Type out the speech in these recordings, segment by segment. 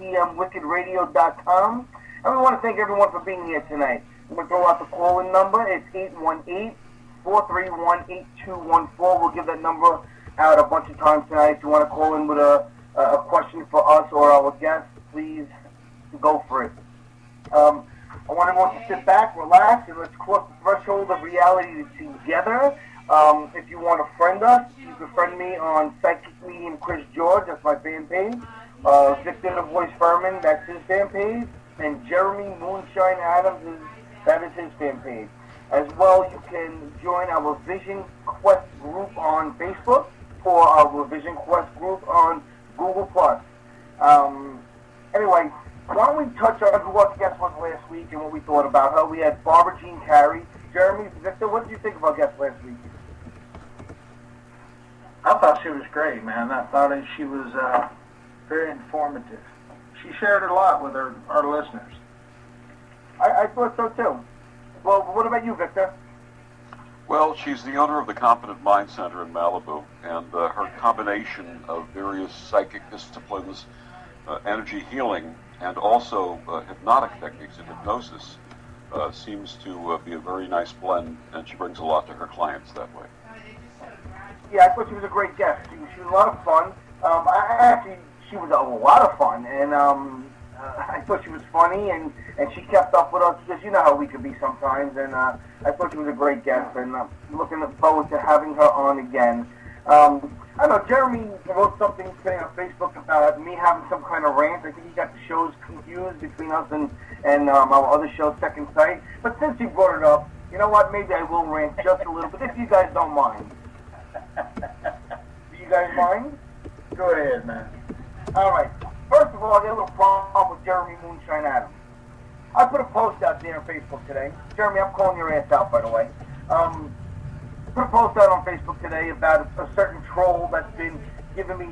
pmwickedradio.com. And we want to thank everyone for being here tonight. I'm going to throw out the call-in number. It's 818-431-8214. We'll give that number out a bunch of times tonight. If you want to call in with a question for us or our guests, please go for it. I want everyone to sit back, relax, and let's cross the threshold of reality together. If you want to friend us, you can friend me on Psychic Medium Chris George. That's my fan page. Victor the Voice Fuhrman, that's his fan page. And Jeremy Moonshine Adams, that is his fan page. As well, you can join our Vision Quest group on Facebook or our Vision Quest group on Google+. Anyway, why don't we touch on who our guest was last week and what we thought about her. We had Barbara Jean Carey. Jeremy, Victor, what did you think of our guest last week? I thought she was great, man. I thought she was very informative. She shared a lot with our listeners. I thought so, too. Well, what about you, Victor? Well, she's the owner of the Confident Mind Center in Malibu, and her combination of various psychic disciplines, energy healing, and also hypnotic techniques and hypnosis seems to be a very nice blend, and she brings a lot to her clients that way. Yeah, I thought she was a great guest. She was a lot of fun. She was a lot of fun, and I thought she was funny, and she kept up with us, because you know how we could be sometimes, and I thought she was a great guest, and I'm looking forward to having her on again. I don't know, Jeremy wrote something today on Facebook about me having some kind of rant. I think he got the shows confused between us and our other show, Second Sight. But since he brought it up, you know what, maybe I will rant just a little bit, if you guys don't mind. Do you guys mind? Go ahead, man. All right. First of all, I got a little problem with Jeremy Moonshine Adams. I put a post out there on Facebook today. Jeremy, I'm calling your ass out, by the way. Put a post out on Facebook today about a certain troll that's been giving me,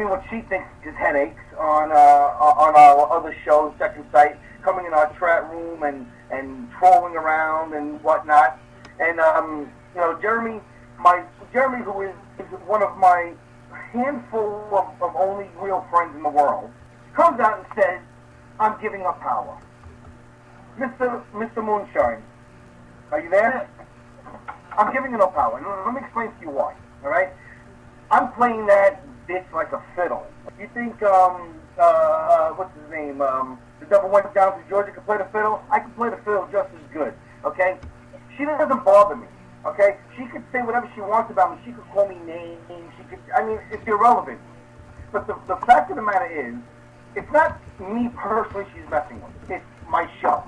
what she thinks is headaches on our other show, Second Sight, coming in our chat room and trolling around and whatnot. And, Jeremy, who is one of my handful of only real friends in the world, comes out and says, I'm giving up power. Mr. Moonshine, are you there? I'm giving up power. And let me explain to you why, all right? I'm playing that bitch like a fiddle. You think, what's his name, the devil went down to Georgia could play the fiddle? I can play the fiddle just as good, okay? She doesn't bother me. Okay, she could say whatever she wants about me. She could call me names. It's irrelevant. But the fact of the matter is, it's not me personally she's messing with. It's my show.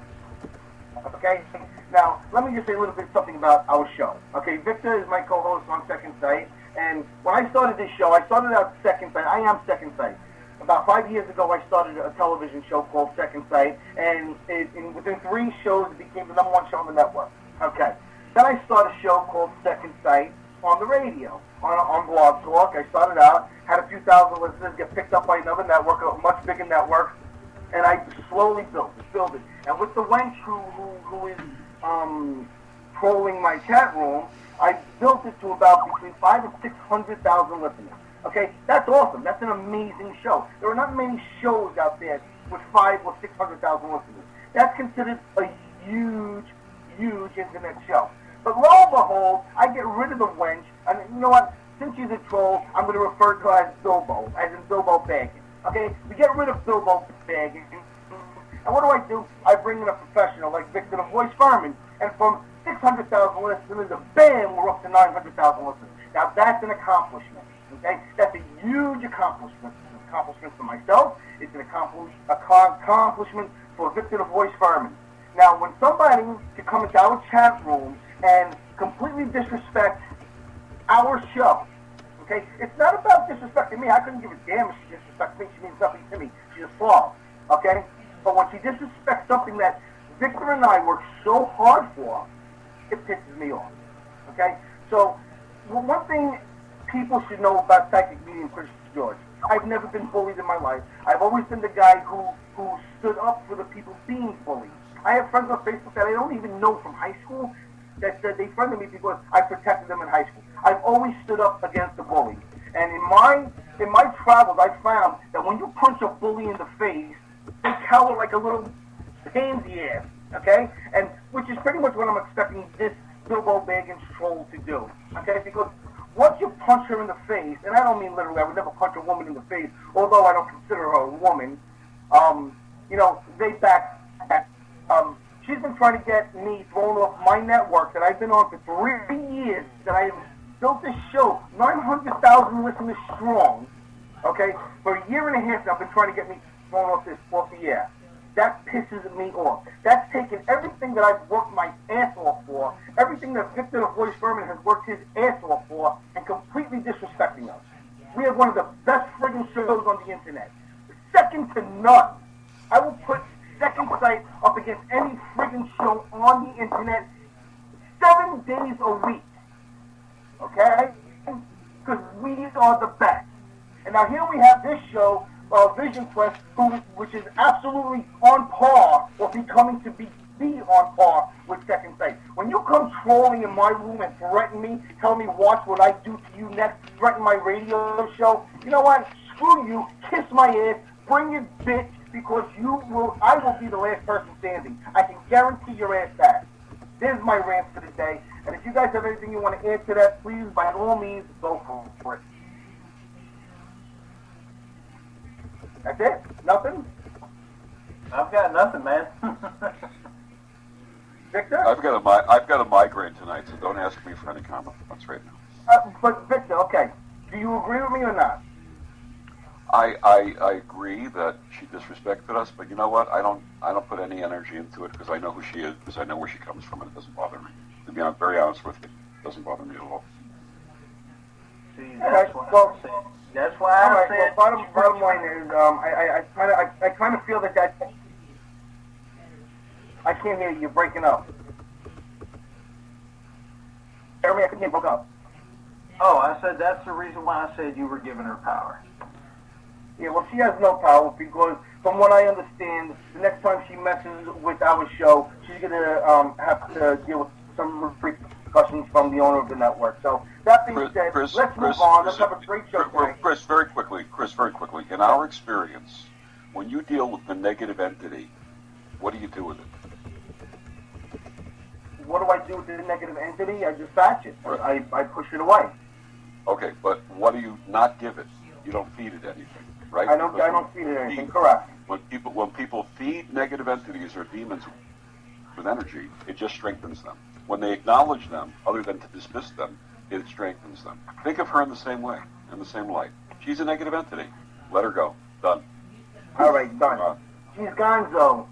Okay? Now, let me just say a little bit something about our show. Okay, Victor is my co-host on Second Sight, and when I started this show, I started out Second Sight. I am Second Sight. About 5 years ago, I started a television show called Second Sight, and within 3 shows, it became the #1 show on the network. Okay. Then I started a show called Second Sight on the radio, on Blog Talk. I started out, had a few thousand listeners, get picked up by another network, a much bigger network, and I slowly built it. And with the wench who is trolling my chat room, I built it to about between 500,000 and 600,000 listeners. Okay, that's awesome. That's an amazing show. There are not many shows out there with 500,000 or 600,000 listeners. That's considered a huge internet show. But lo and behold, I get rid of the wench, and you know what? Since she's a troll, I'm going to refer to her as Bilbo, as in Bilbo Baggins. Okay? We get rid of Bilbo Baggins, and what do? I bring in a professional like Victor the Voice Fuhrman, and from 600,000 listeners, bam, we're up to 900,000 listeners. Now that's an accomplishment. Okay? That's a huge accomplishment. It's an accomplishment for myself. It's an accomplishment for Victor the Voice Fuhrman. Now, when somebody could come into our chat room and completely disrespect our show, okay? It's not about disrespecting me. I couldn't give a damn if she disrespects me. She means nothing to me. She's a slob, okay? But when she disrespects something that Victor and I worked so hard for, it pisses me off, okay? So, one thing people should know about Psychic Medium Chris George, I've never been bullied in my life. I've always been the guy who stood up for the people being bullied. I have friends on Facebook that I don't even know from high school that said they friended me because I protected them in high school. I've always stood up against the bully. And in my in my travels, I found that when you punch a bully in the face, they cower like a little pansy ass, okay? And which is pretty much what I'm expecting this Bilbo Baggins troll to do, okay? Because once you punch her in the face, and I don't mean literally, I would never punch a woman in the face, although I don't consider her a woman, they back. She's been trying to get me thrown off my network that I've been on for 3 years, that I have built this show, 900,000 listeners strong, okay? For a year and a half now, I've been trying to get me thrown off the air. That pisses me off. That's taken everything that I've worked my ass off for, everything that Victor the Voice Fuhrman has worked his ass off for, and completely disrespecting us. We have one of the best friggin' shows on the internet. Second to none. I will put Second Sight up against any friggin' show on the internet 7 days a week. Okay? Because we are the best. And now here we have this show, Vision Quest, which is absolutely on par, or becoming to be on par with Second Sight. When you come trolling in my room and threaten me, tell me watch what I do to you next, threaten my radio show, you know what? Screw you, kiss my ass, bring your bitch, because I will be the last person standing. I can guarantee your ass that. There's my rant for the day. And if you guys have anything you want to add to that, please, by all means, go for it. That's it? Nothing? I've got nothing, man. Victor? I've got a migraine tonight, so don't ask me for any comments right now. But Victor, okay, do you agree with me or not? I agree that she disrespected us, but you know what? I don't put any energy into it because I know who she is, because I know where she comes from, and it doesn't bother me. To be very honest with you, it doesn't bother me at all. See, that's why I said. Well, bottom line is, I kind of feel that I can't hear you. You're breaking up. Jeremy, I can't broke up. Oh, I said that's the reason why I said you were giving her power. Yeah, well, she has no power because, from what I understand, the next time she messes with our show, she's going to have to deal with some repercussions from the owner of the network. So, that being said, let's move on. Let's have a great show tonight. Chris, very quickly. In our experience, when you deal with the negative entity, what do you do with it? What do I do with the negative entity? I dispatch it. Right. I push it away. Okay, but what do you not give it? You don't feed it anything. Right? I don't feed it anything. Correct. When people feed negative entities or demons with energy, it just strengthens them. When they acknowledge them, other than to dismiss them, it strengthens them. Think of her in the same way, in the same light. She's a negative entity. Let her go. Done. All right, done. She's gonzo.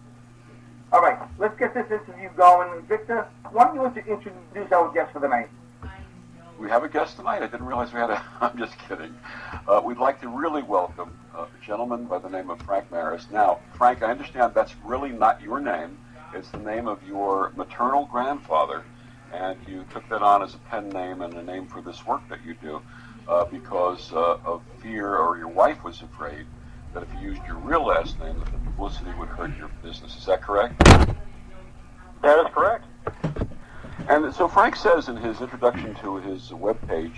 All right, let's get this interview going. Victor, why don't you introduce our guest for the night? We have a guest tonight. I didn't realize we had a... I'm just kidding. We'd like to really welcome a gentleman by the name of Frank Maris. Now, Frank, I understand that's really not your name. It's the name of your maternal grandfather, and you took that on as a pen name and a name for this work that you do because of fear, or your wife was afraid that if you used your real last name, that the publicity would hurt your business. Is that correct? That is correct. And so Frank says in his introduction to his webpage,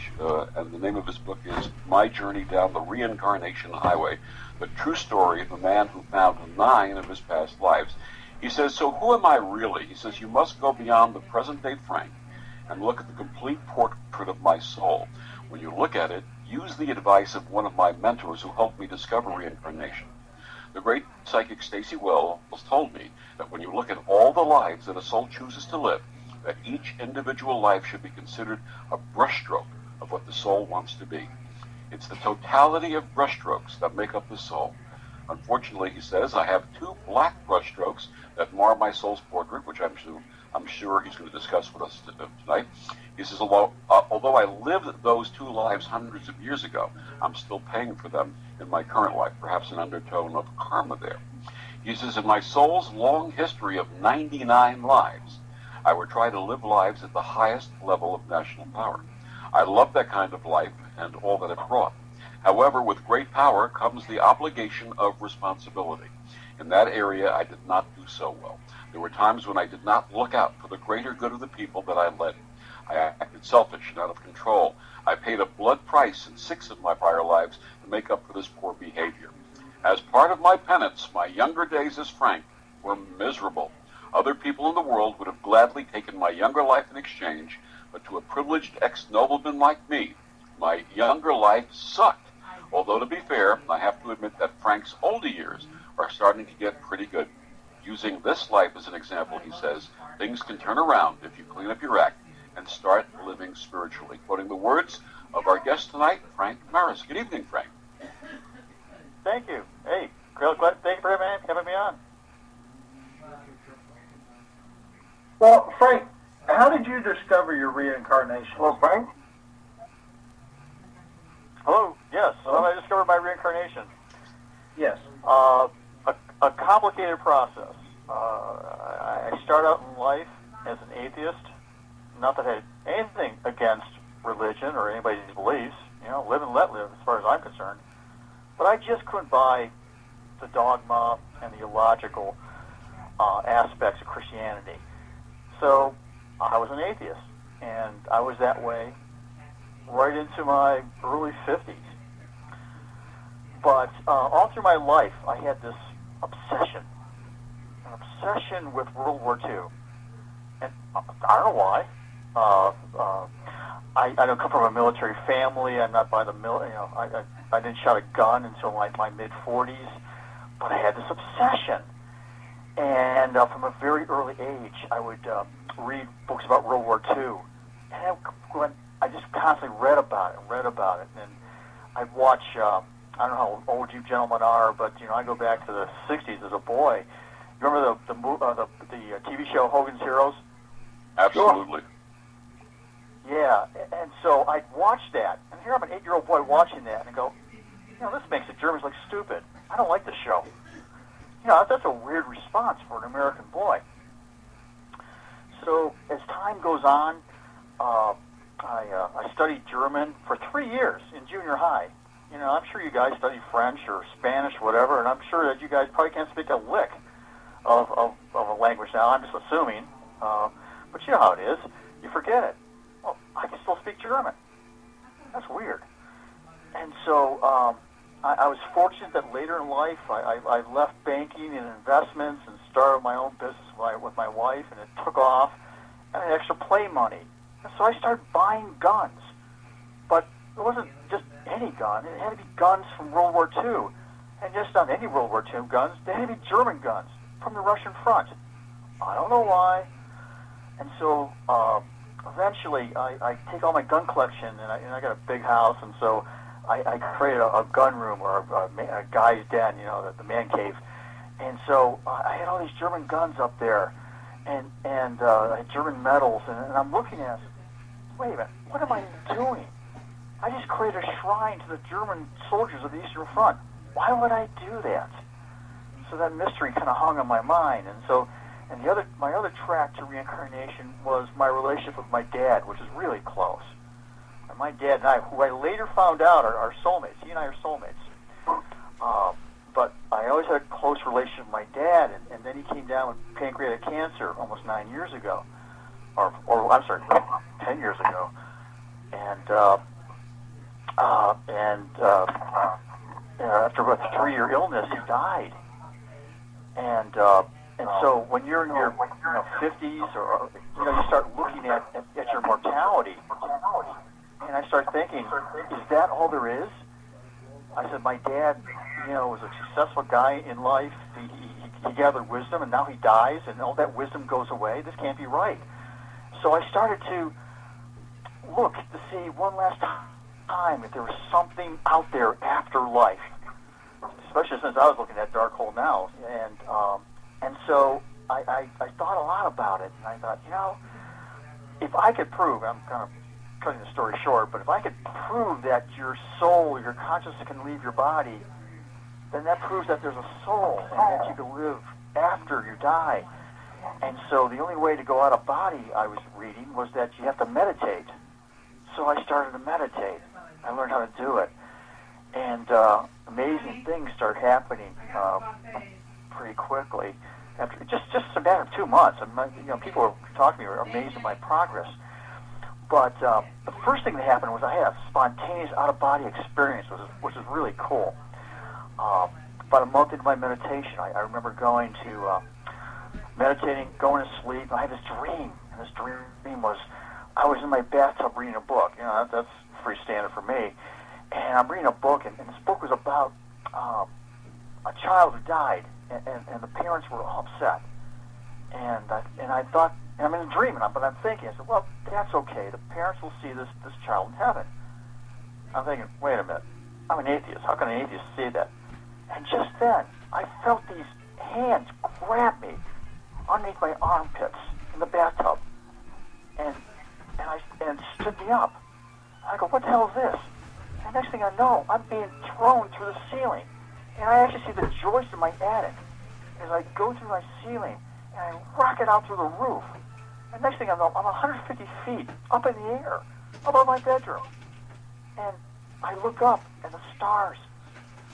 and the name of his book is My Journey Down the Reincarnation Highway, the true story of a man who found 9 of his past lives. He says, so who am I really? He says, you must go beyond the present-day Frank and look at the complete portrait of my soul. When you look at it, use the advice of one of my mentors who helped me discover reincarnation. The great psychic Stacey Wells told me that when you look at all the lives that a soul chooses to live, that each individual life should be considered a brushstroke of what the soul wants to be. It's the totality of brushstrokes that make up the soul. Unfortunately, he says, I have 2 black brushstrokes that mar my soul's portrait, which I'm sure he's going to discuss with us tonight. He says, although I lived those 2 lives hundreds of years ago, I'm still paying for them in my current life, perhaps an undertone of karma there. He says, in my soul's long history of 99 lives, I would try to live lives at the highest level of national power. I love that kind of life and all that it brought. However, with great power comes the obligation of responsibility. In that area, I did not do so well. There were times when I did not look out for the greater good of the people that I led. I acted selfish and out of control. I paid a blood price in 6 of my prior lives to make up for this poor behavior. As part of my penance, my younger days as Frank were miserable. Other people in the world would have gladly taken my younger life in exchange, but to a privileged ex-nobleman like me, my younger life sucked. Although, to be fair, I have to admit that Frank's older years are starting to get pretty good. Using this life as an example, he says, things can turn around if you clean up your act and start living spiritually. Quoting the words of our guest tonight, Frank Maris. Good evening, Frank. Thank you. Hey, thank you for having me on. Well, Frank, how did you discover your reincarnation? Hello, Frank. Hello. Yes. How did I discover my reincarnation? Yes. A complicated process. I start out in life as an atheist. Not that I had anything against religion or anybody's beliefs. You know, live and let live, as far as I'm concerned. But I just couldn't buy the dogma and the illogical aspects of Christianity. So I was an atheist, and I was that way right into my early 50s. But all through my life, I had this obsession, an obsession with World War II. And I don't know why. I don't come from a military family. I'm not by the I didn't shoot a gun until my mid-40s. But I had this obsession. And from a very early age, I would read books about World War II. And I just constantly read about it. And I'd watch, I don't know how old you gentlemen are, but, you know, I go back to the 60s as a boy. You remember the TV show Hogan's Heroes? Absolutely. Yeah, and so I'd watch that. And here I'm an 8-year-old boy watching that, and I go, you know, this makes the Germans look stupid. I don't like this show. You know, that's a weird response for an American boy. So as time goes on, I studied German for 3 years in junior high. You know, I'm sure you guys study French or Spanish, whatever, and I'm sure that you guys probably can't speak a lick of a language now. I'm just assuming. But you know how it is. You forget it. Well, I can still speak German. That's weird. And so I was fortunate that later in life I left banking and investments and started my own business with my wife, and it took off. And I had extra play money. And so I started buying guns. But it wasn't just any gun. It had to be guns from World War II. And just not any World War II guns. They had to be German guns from the Russian front. I don't know why. And so eventually I take all my gun collection, and I got a big house, and so I created a gun room or a guy's den, you know, the man cave. And so I had all these German guns up there, and I had German medals, and I'm looking at it. Wait a minute, what am I doing? I just created a shrine to the German soldiers of the Eastern Front. Why would I do that? So that mystery kind of hung on my mind, and so. And my other track to reincarnation was my relationship with my dad, which is really close. And my dad and I, who I later found out are soulmates. He and I are soulmates. But I always had a close relationship with my dad, and then he came down with pancreatic cancer almost 9 years ago. Or I'm sorry, 10 years ago. And after about a 3-year illness, he died. And so when you're in your 50s, or you start looking at your mortality, and I start thinking, is that all there is? I said, my dad, was a successful guy in life. He gathered wisdom, and now he dies, and all that wisdom goes away. This can't be right. So I started to look to see one last time if there was something out there after life, especially since I was looking at dark hole now. And so I thought a lot about it, and I thought, if I could prove, I'm kind of cutting the story short, but if I could prove that your soul, your consciousness can leave your body, then that proves that there's a soul and that you can live after you die. And so the only way to go out of body, I was reading, was that you have to meditate. So I started to meditate. I learned how to do it. And amazing things start happening pretty quickly. After just a matter of 2 months, people were talking to me, were amazed at my progress. But the first thing that happened was I had a spontaneous out-of-body experience, which was really cool. About a month into my meditation, I remember going to meditating, going to sleep, and I had this dream. And this dream was I was in my bathtub reading a book. You know, that's pretty standard for me. And I'm reading a book, and this book was about a child who died, and the parents were all upset. And I thought, and I'm in a dream, but I'm thinking, I said, well, that's okay. The parents will see this child in heaven. I'm thinking, wait a minute. I'm an atheist. How can an atheist see that? And just then, I felt these hands grab me underneath my armpits in the bathtub, and stood me up. I go, what the hell is this? And next thing I know, I'm being thrown through the ceiling, and I actually see the joist in my attic as I go through my ceiling, and I rocket out through the roof. And next thing I know, I'm 150 feet up in the air, above my bedroom. And I look up, and the stars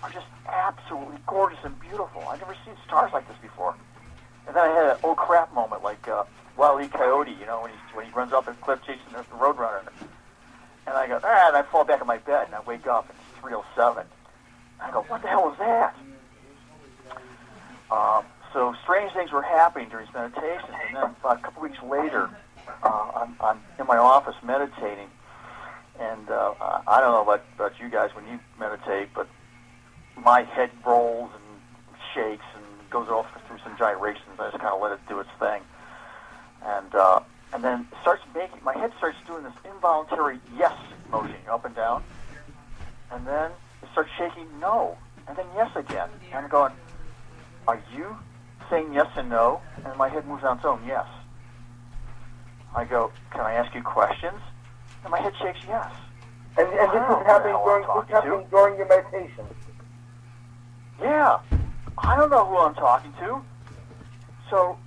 are just absolutely gorgeous and beautiful. I've never seen stars like this before. And then I had an oh crap moment, like Wile E. Coyote, you know, when he runs up the cliff chasing the Roadrunner. And I go, and I fall back in my bed, and I wake up, and it's 3:07. And I go, what the hell was that? So strange things were happening during his meditation, and then a couple weeks later, I'm in my office meditating, and I don't know about you guys when you meditate, but my head rolls and shakes and goes off through some gyrations. I just kind of let it do its thing, and then it starts making my head starts doing this involuntary yes motion up and down, and then it starts shaking no, and then yes again, and I'm going, are you saying yes and no? And my head moves on its own, yes. I go, can I ask you questions? And my head shakes yes. And this was happening during your meditation. Yeah. I don't know who I'm talking to. So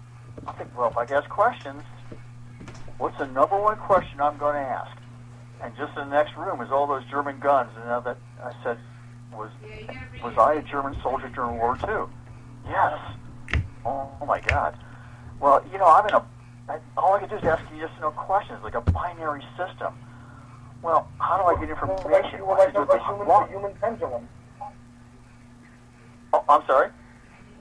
I think, well, if I ask questions, what's the number one question I'm going to ask? And just in the next room is all those German guns. And that I said, was I a German soldier during World War II? Yes. Oh my God. Well, you know, all I can do is ask you yes or no questions, like a binary system. Well, how do I get information? You were like a human pendulum. Oh, I'm sorry?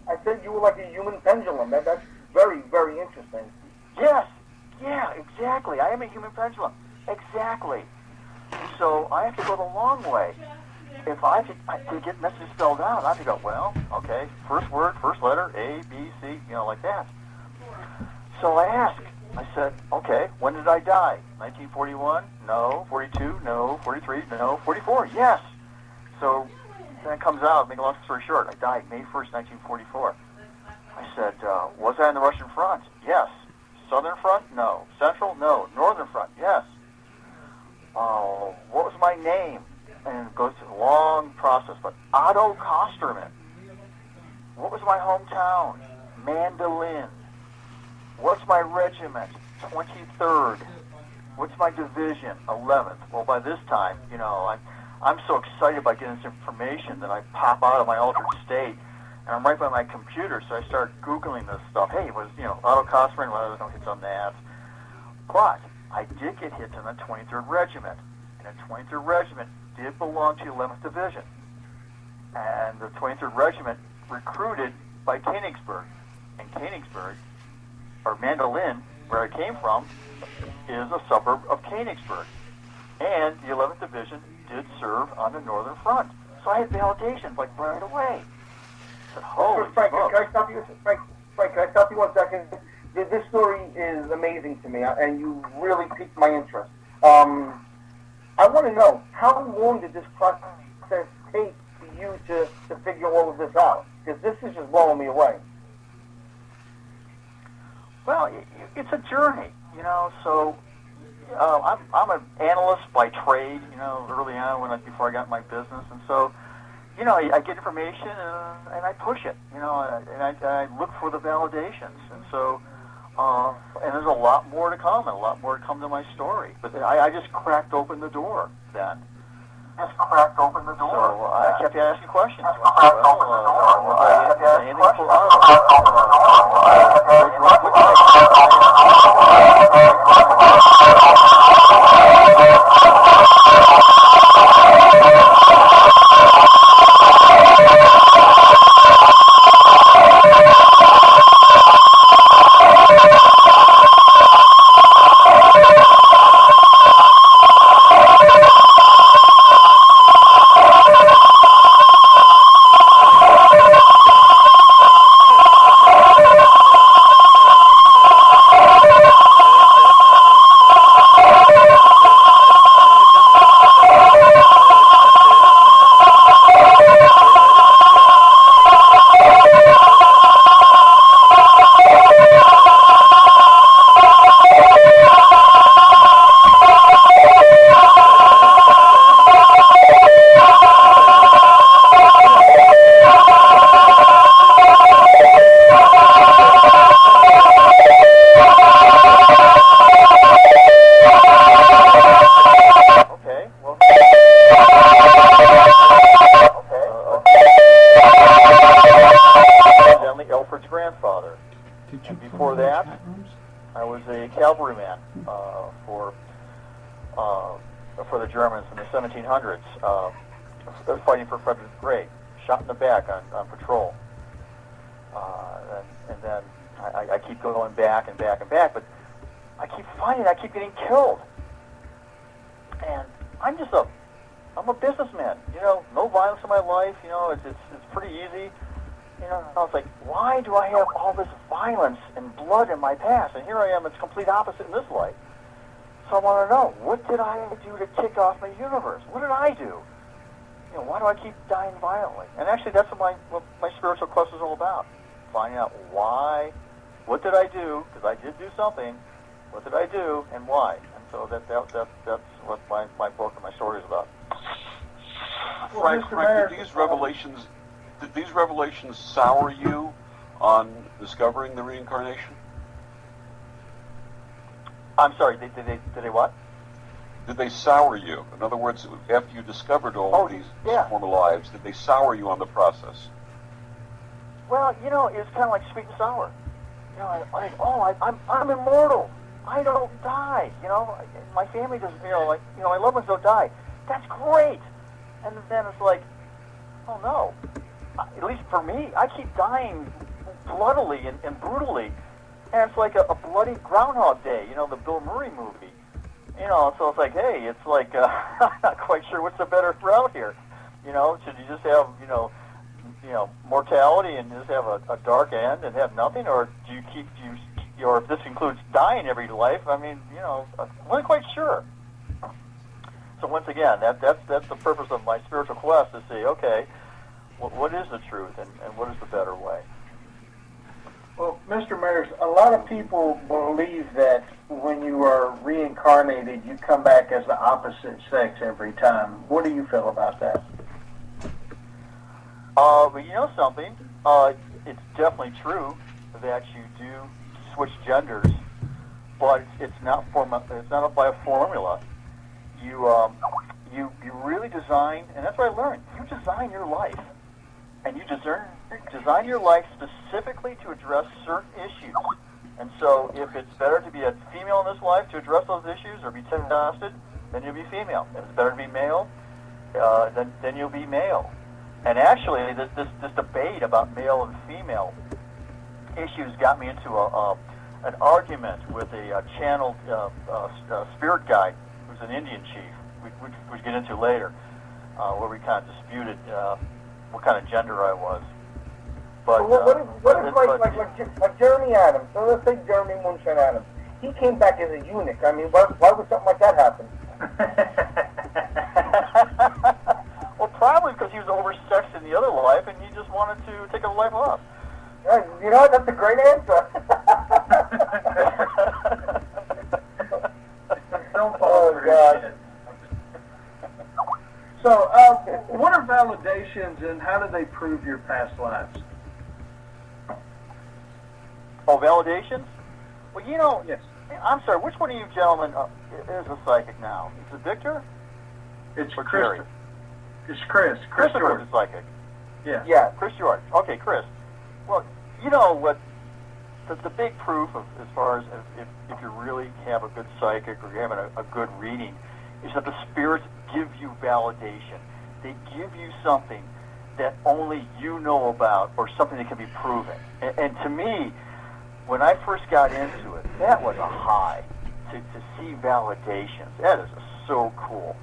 I said you were like a human pendulum. That's very, very interesting. Yes. Yeah, exactly. I am a human pendulum. Exactly. So I have to go the long way. If I could get messages spelled out, I have to go, well, okay, first word, first letter, A, B, C, you know, like that. So I asked. I said, okay, when did I die? 1941? No. 42? No. 43? No. 44? Yes. So then it comes out, make a long story short, I died May 1st, 1944. I said, was I on the Russian front? Yes. Southern front? No. Central? No. Northern front? Yes. What was my name? And it goes through a long process, but Otto Kosterman. What was my hometown? Mandolin. What's my regiment? 23rd. What's my division? 11th. Well, by this time, you know, I'm so excited by getting this information that I pop out of my altered state, and I'm right by my computer, so I start Googling this stuff. Hey, was, you know, Otto Kosterman, well, there's no hits on that. But I did get hits in the 23rd Regiment, and the 23rd Regiment did belong to the 11th Division. And the 23rd Regiment recruited by Königsberg. And Königsberg, or Mandolin, where I came from, is a suburb of Königsberg. And the 11th Division did serve on the Northern Front. So I had validation, like, right away. I said, holy Frank, smokes. can I stop you? Frank, can I stop you 1 second? This story is amazing to me, and you really piqued my interest. I want to know, how long did this process take for you to figure all of this out? Because this is just blowing me away. Well, it's a journey, you know. So I'm an analyst by trade, you know, early on before I got my business, and so, you know, I get information and I push it, you know, and I look for the validations, and so and there's a lot more to come, and a lot more to come to my story. But I just cracked open the door then. So I kept asking questions. Anything for you And put before in the that, chat rooms? I was a cavalryman for the Germans in the 1700s, fighting for Frederick the Great. Shot in the back on patrol, and then I keep going back and back and back, but I keep finding I keep getting killed, and I'm a businessman. You know, no violence in my life. You know, it's pretty easy. You know, I was like, why do I have all this violence and blood in my past? And here I am, it's complete opposite in this life. So I want to know, what did I do to kick off my universe? What did I do? You know, why do I keep dying violently? And actually, that's what my spiritual quest is all about. Finding out why, what did I do? Because I did do something. What did I do, and why? And so that's what my book and my story is about. Frank, did these revelations sour you on discovering the reincarnation? I'm sorry, did they what? Did they sour you? In other words, after you discovered all of these former lives, did they sour you on the process? Well, you know, it's kind of like sweet and sour. You know, I'm immortal. I don't die. You know, my family doesn't. My loved ones don't die. That's great. And then it's like, oh no. At least for me, I keep dying bloodily and brutally, and it's like a bloody Groundhog Day. You know, the Bill Murray movie. You know, so it's like, hey, it's like I'm not quite sure what's the better route here. You know, should you just have mortality and just have a dark end and have nothing, or do you or if this includes dying every life? I mean, you know, I'm not quite sure. So once again, that's the purpose of my spiritual quest, to say, okay, what is the truth and what is the better way? Well, Mr. Mears, a lot of people believe that when you are reincarnated, you come back as the opposite sex every time. What do you feel about that? But you know something? It's definitely true that you do switch genders, but it's not by a formula. You really design, and that's what I learned. You design your life, and you design your life specifically to address certain issues. And so, if it's better to be a female in this life to address those issues or be tested, then you'll be female. If it's better to be male, then you'll be male. And actually, this debate about male and female issues got me into an argument with a channeled spirit guide who's an Indian chief, which we get into later, where we kind of disputed what kind of gender I was. But what if like Jeremy Adams? So let's say Jeremy Moonshine Adams. He came back as a eunuch. I mean, why would something like that happen? Well, probably because he was oversexed in the other life, and he just wanted to take a life off. You know, that's a great answer. Don't fall for his shit. So, what are validations, and how do they prove your past lives? Oh, validations? Well, you know, Yes. I'm sorry, which one of you gentlemen is a psychic now? Is it Victor? It's Or Chris. Jerry? It's Chris. Chris Christopher's Jordan. a psychic. Yeah. Yeah. Chris George. Okay, Chris. Well, you know what? The big proof of, as far as if you really have a good psychic or you're having a good reading, is that the spirits give you validation. They give you something that only you know about, or something that can be proven. And to me, when I first got into it, that was a high to see validations. That is so cool.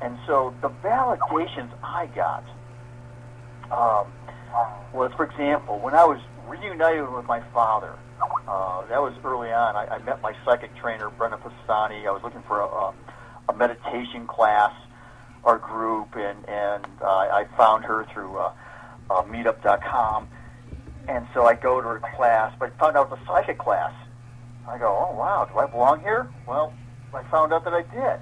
And so the validations I got was, for example, when I was reunited with my father, that was early on. I met my psychic trainer, Brenda Pastani. I was looking for a meditation class or group, and I found her through meetup.com. And so I go to her class, but I found out it was a psychic class. I go, oh, wow, do I belong here? Well, I found out that I did.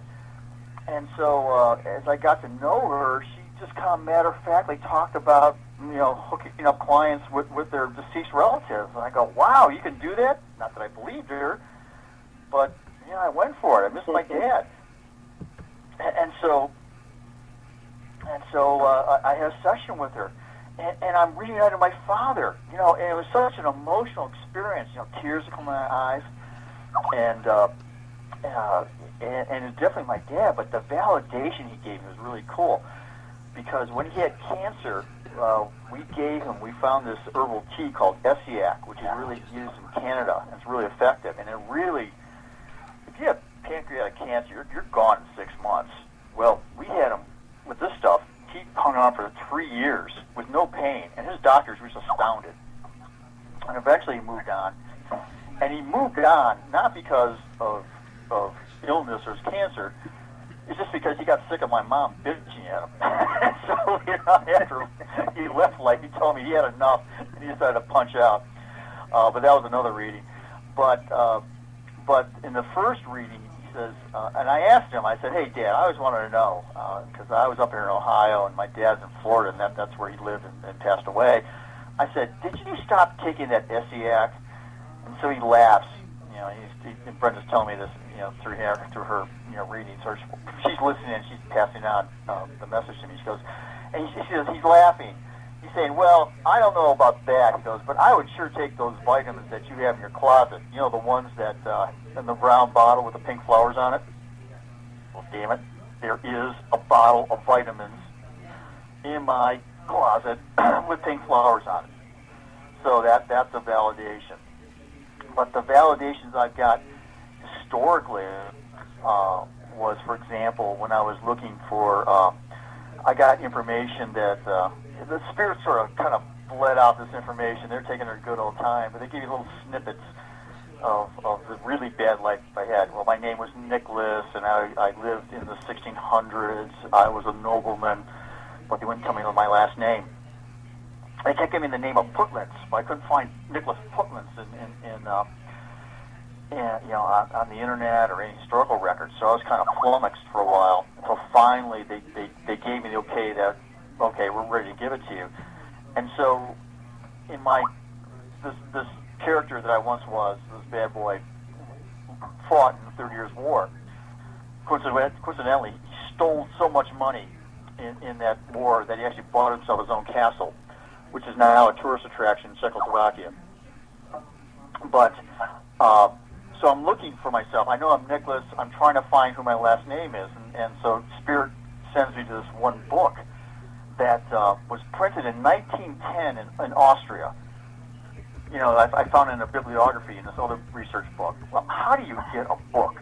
And so as I got to know her, she just kind of matter-of-factly talked about, hooking up clients with their deceased relatives. And I go, wow, you can do that? Not that I believed her, but, I went for it. I missed my dad. And so I had a session with her. and I'm reunited with my father, you know, and it was such an emotional experience. You know, tears would come in my eyes, and it's definitely my dad. But the validation he gave me was really cool, because when he had cancer, we found this herbal tea called Essiac, which is really used in Canada, and it's really effective. And it really, if you have pancreatic cancer, you're gone in 6 months. Well, we had him with this stuff. He hung on for 3 years with no pain, and his doctors were just astounded. And eventually he moved on. And he moved on not because of illness or his cancer. It's just because he got sick of my mom bitching at him. So, you know, after he left life, he told me he had enough, and he decided to punch out. But that was another reading. But in the first reading, he says, and I asked him, I said, hey, Dad, I always wanted to know, because I was up here in Ohio, and my dad's in Florida, and that's where he lived and passed away. I said, did you stop taking that Essiac? And so he laughs. You know, and Brenda's telling me this, you know, through her, you know, readings. Or she's listening and she's passing on the message to me. She goes, and she says, he's laughing. He's saying, well, I don't know about that. He goes, but I would sure take those vitamins that you have in your closet. You know, the ones that in the brown bottle with the pink flowers on it. Well, damn it, there is a bottle of vitamins in my closet with pink flowers on it. So that's a validation. But the validations I've got historically was, for example, when I was looking for, I got information that the spirits sort of kind of bled out this information. They're taking their good old time, but they give you little snippets of the really bad life I had. Well, my name was Nicholas, and I lived in the 1600s. I was a nobleman, but they wouldn't tell me my last name. They kept giving me the name of Putlins, but I couldn't find Nicholas Putlins you know, on the internet or any historical records. So I was kind of flummoxed for a while until finally they gave me the okay that, okay, we're ready to give it to you. And so in this character that I once was, this bad boy, fought in the 30 Years' War. Coincidentally, he stole so much money in that war that he actually bought himself his own castle, which is now a tourist attraction in Czechoslovakia. But, so I'm looking for myself. I know I'm Nicholas. I'm trying to find who my last name is. And so Spirit sends me to this one book that was printed in 1910 in Austria. You know, I found it in a bibliography in this other research book. Well, how do you get a book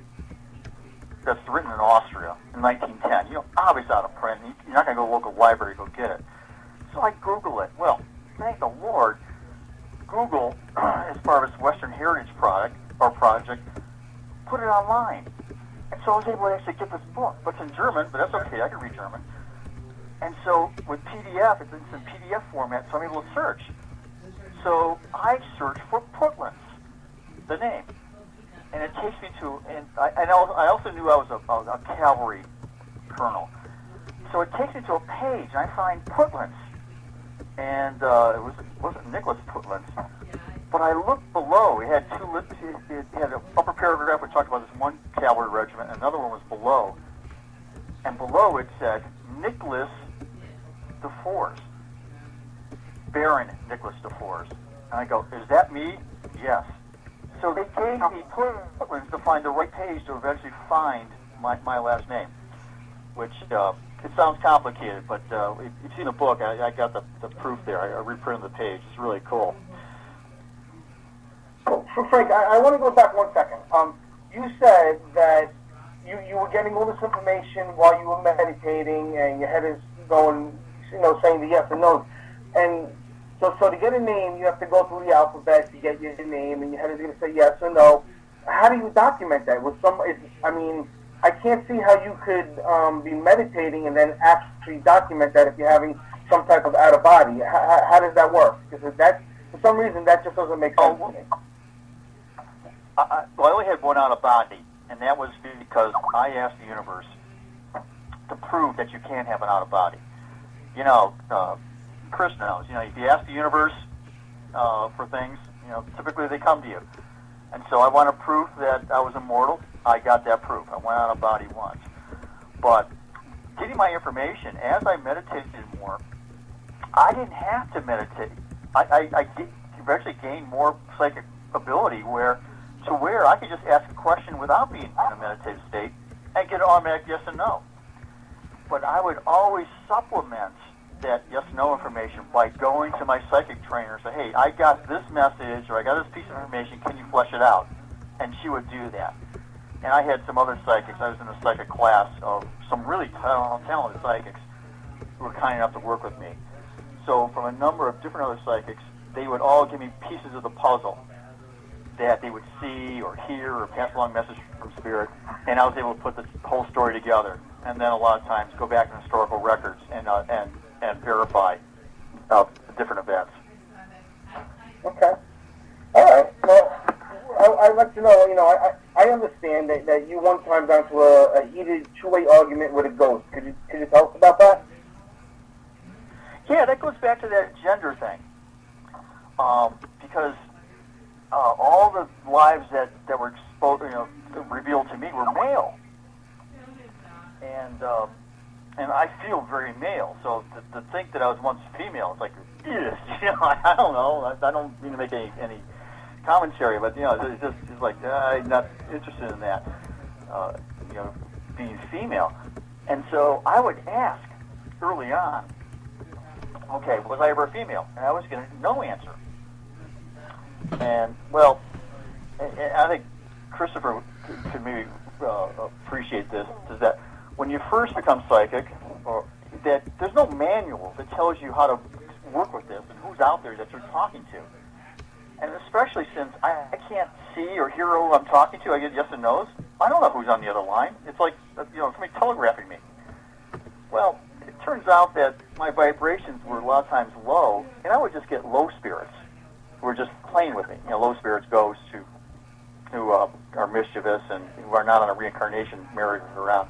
that's written in Austria in 1910? You know, obviously out of print. You're not going to go to a local library to go get it. So I Google it. Well, thank the Lord, Google, as part of its Western Heritage project, put it online. And so I was able to actually get this book. But it's in German, but that's okay. I can read German. And so with PDF, it's in PDF format, so I'm able to search. So I searched for Putlins, the name. And it takes me to, and I also knew I was a cavalry colonel. So it takes me to a page, and I find Putlins. And it wasn't Nicholas Putlins. But I looked below. It had it had an upper paragraph which talked about this one cavalry regiment, and another one was below. And below it said, Nicholas de Force. Baron Nicholas de Force. And I go, is that me? Yes. So they gave me Putlins to find the right page to eventually find my last name, which it sounds complicated, but if you've seen the book, I got the proof there. I reprinted the page. It's really cool. So Frank, I want to go back 1 second. You said that you were getting all this information while you were meditating, and your head is going, you know, saying the yes and no. And so to get a name, you have to go through the alphabet to get your name, and your head is going to say yes or no. How do you document that? I can't see how you could be meditating and then actually document that if you're having some type of out of body. How does that work? Because that, for some reason, that just doesn't make sense to me. I only had one out of body, and that was because I asked the universe to prove that you can't have an out of body. You know, Chris knows. You know, if you ask the universe for things, you know, typically they come to you. And so I wanted proof that I was immortal. I got that proof. I went out of body once. But getting my information, as I meditated more, I didn't have to meditate. I eventually gained more psychic ability where I could just ask a question without being in a meditative state and get an automatic yes and no. But I would always supplement that yes-no information by going to my psychic trainer and say, hey, I got this message or I got this piece of information, can you flesh it out? And she would do that. And I had some other psychics. I was in a psychic class of some really talented psychics who were kind enough to work with me. So from a number of different other psychics, they would all give me pieces of the puzzle that they would see or hear or pass along message from spirit, and I was able to put the whole story together. And then a lot of times go back to historical records and verify different events. Okay. All right. Well, I'd like to know, I understand that you one time got into a heated two-way argument with a ghost. Could you tell us about that? Yeah, that goes back to that gender thing. Because all the lives that were exposed, revealed to me were male. And I feel very male. So to think that I was once female, it's like, I don't know. I don't mean to make any commentary, but it's like I'm not interested in that. Being female, and so I would ask early on, okay, was I ever a female? And I was getting no answer. And well, I think Christopher could maybe appreciate this. Is that when you first become psychic, or that there's no manual that tells you how to work with this and who's out there that you're talking to. And especially since I can't see or hear who I'm talking to, I get yes and no's. I don't know who's on the other line. It's like, somebody telegraphing me. Well, it turns out that my vibrations were a lot of times low, and I would just get low spirits who were just playing with me. Low spirits, ghosts who are mischievous and who are not on a reincarnation merry-go-round.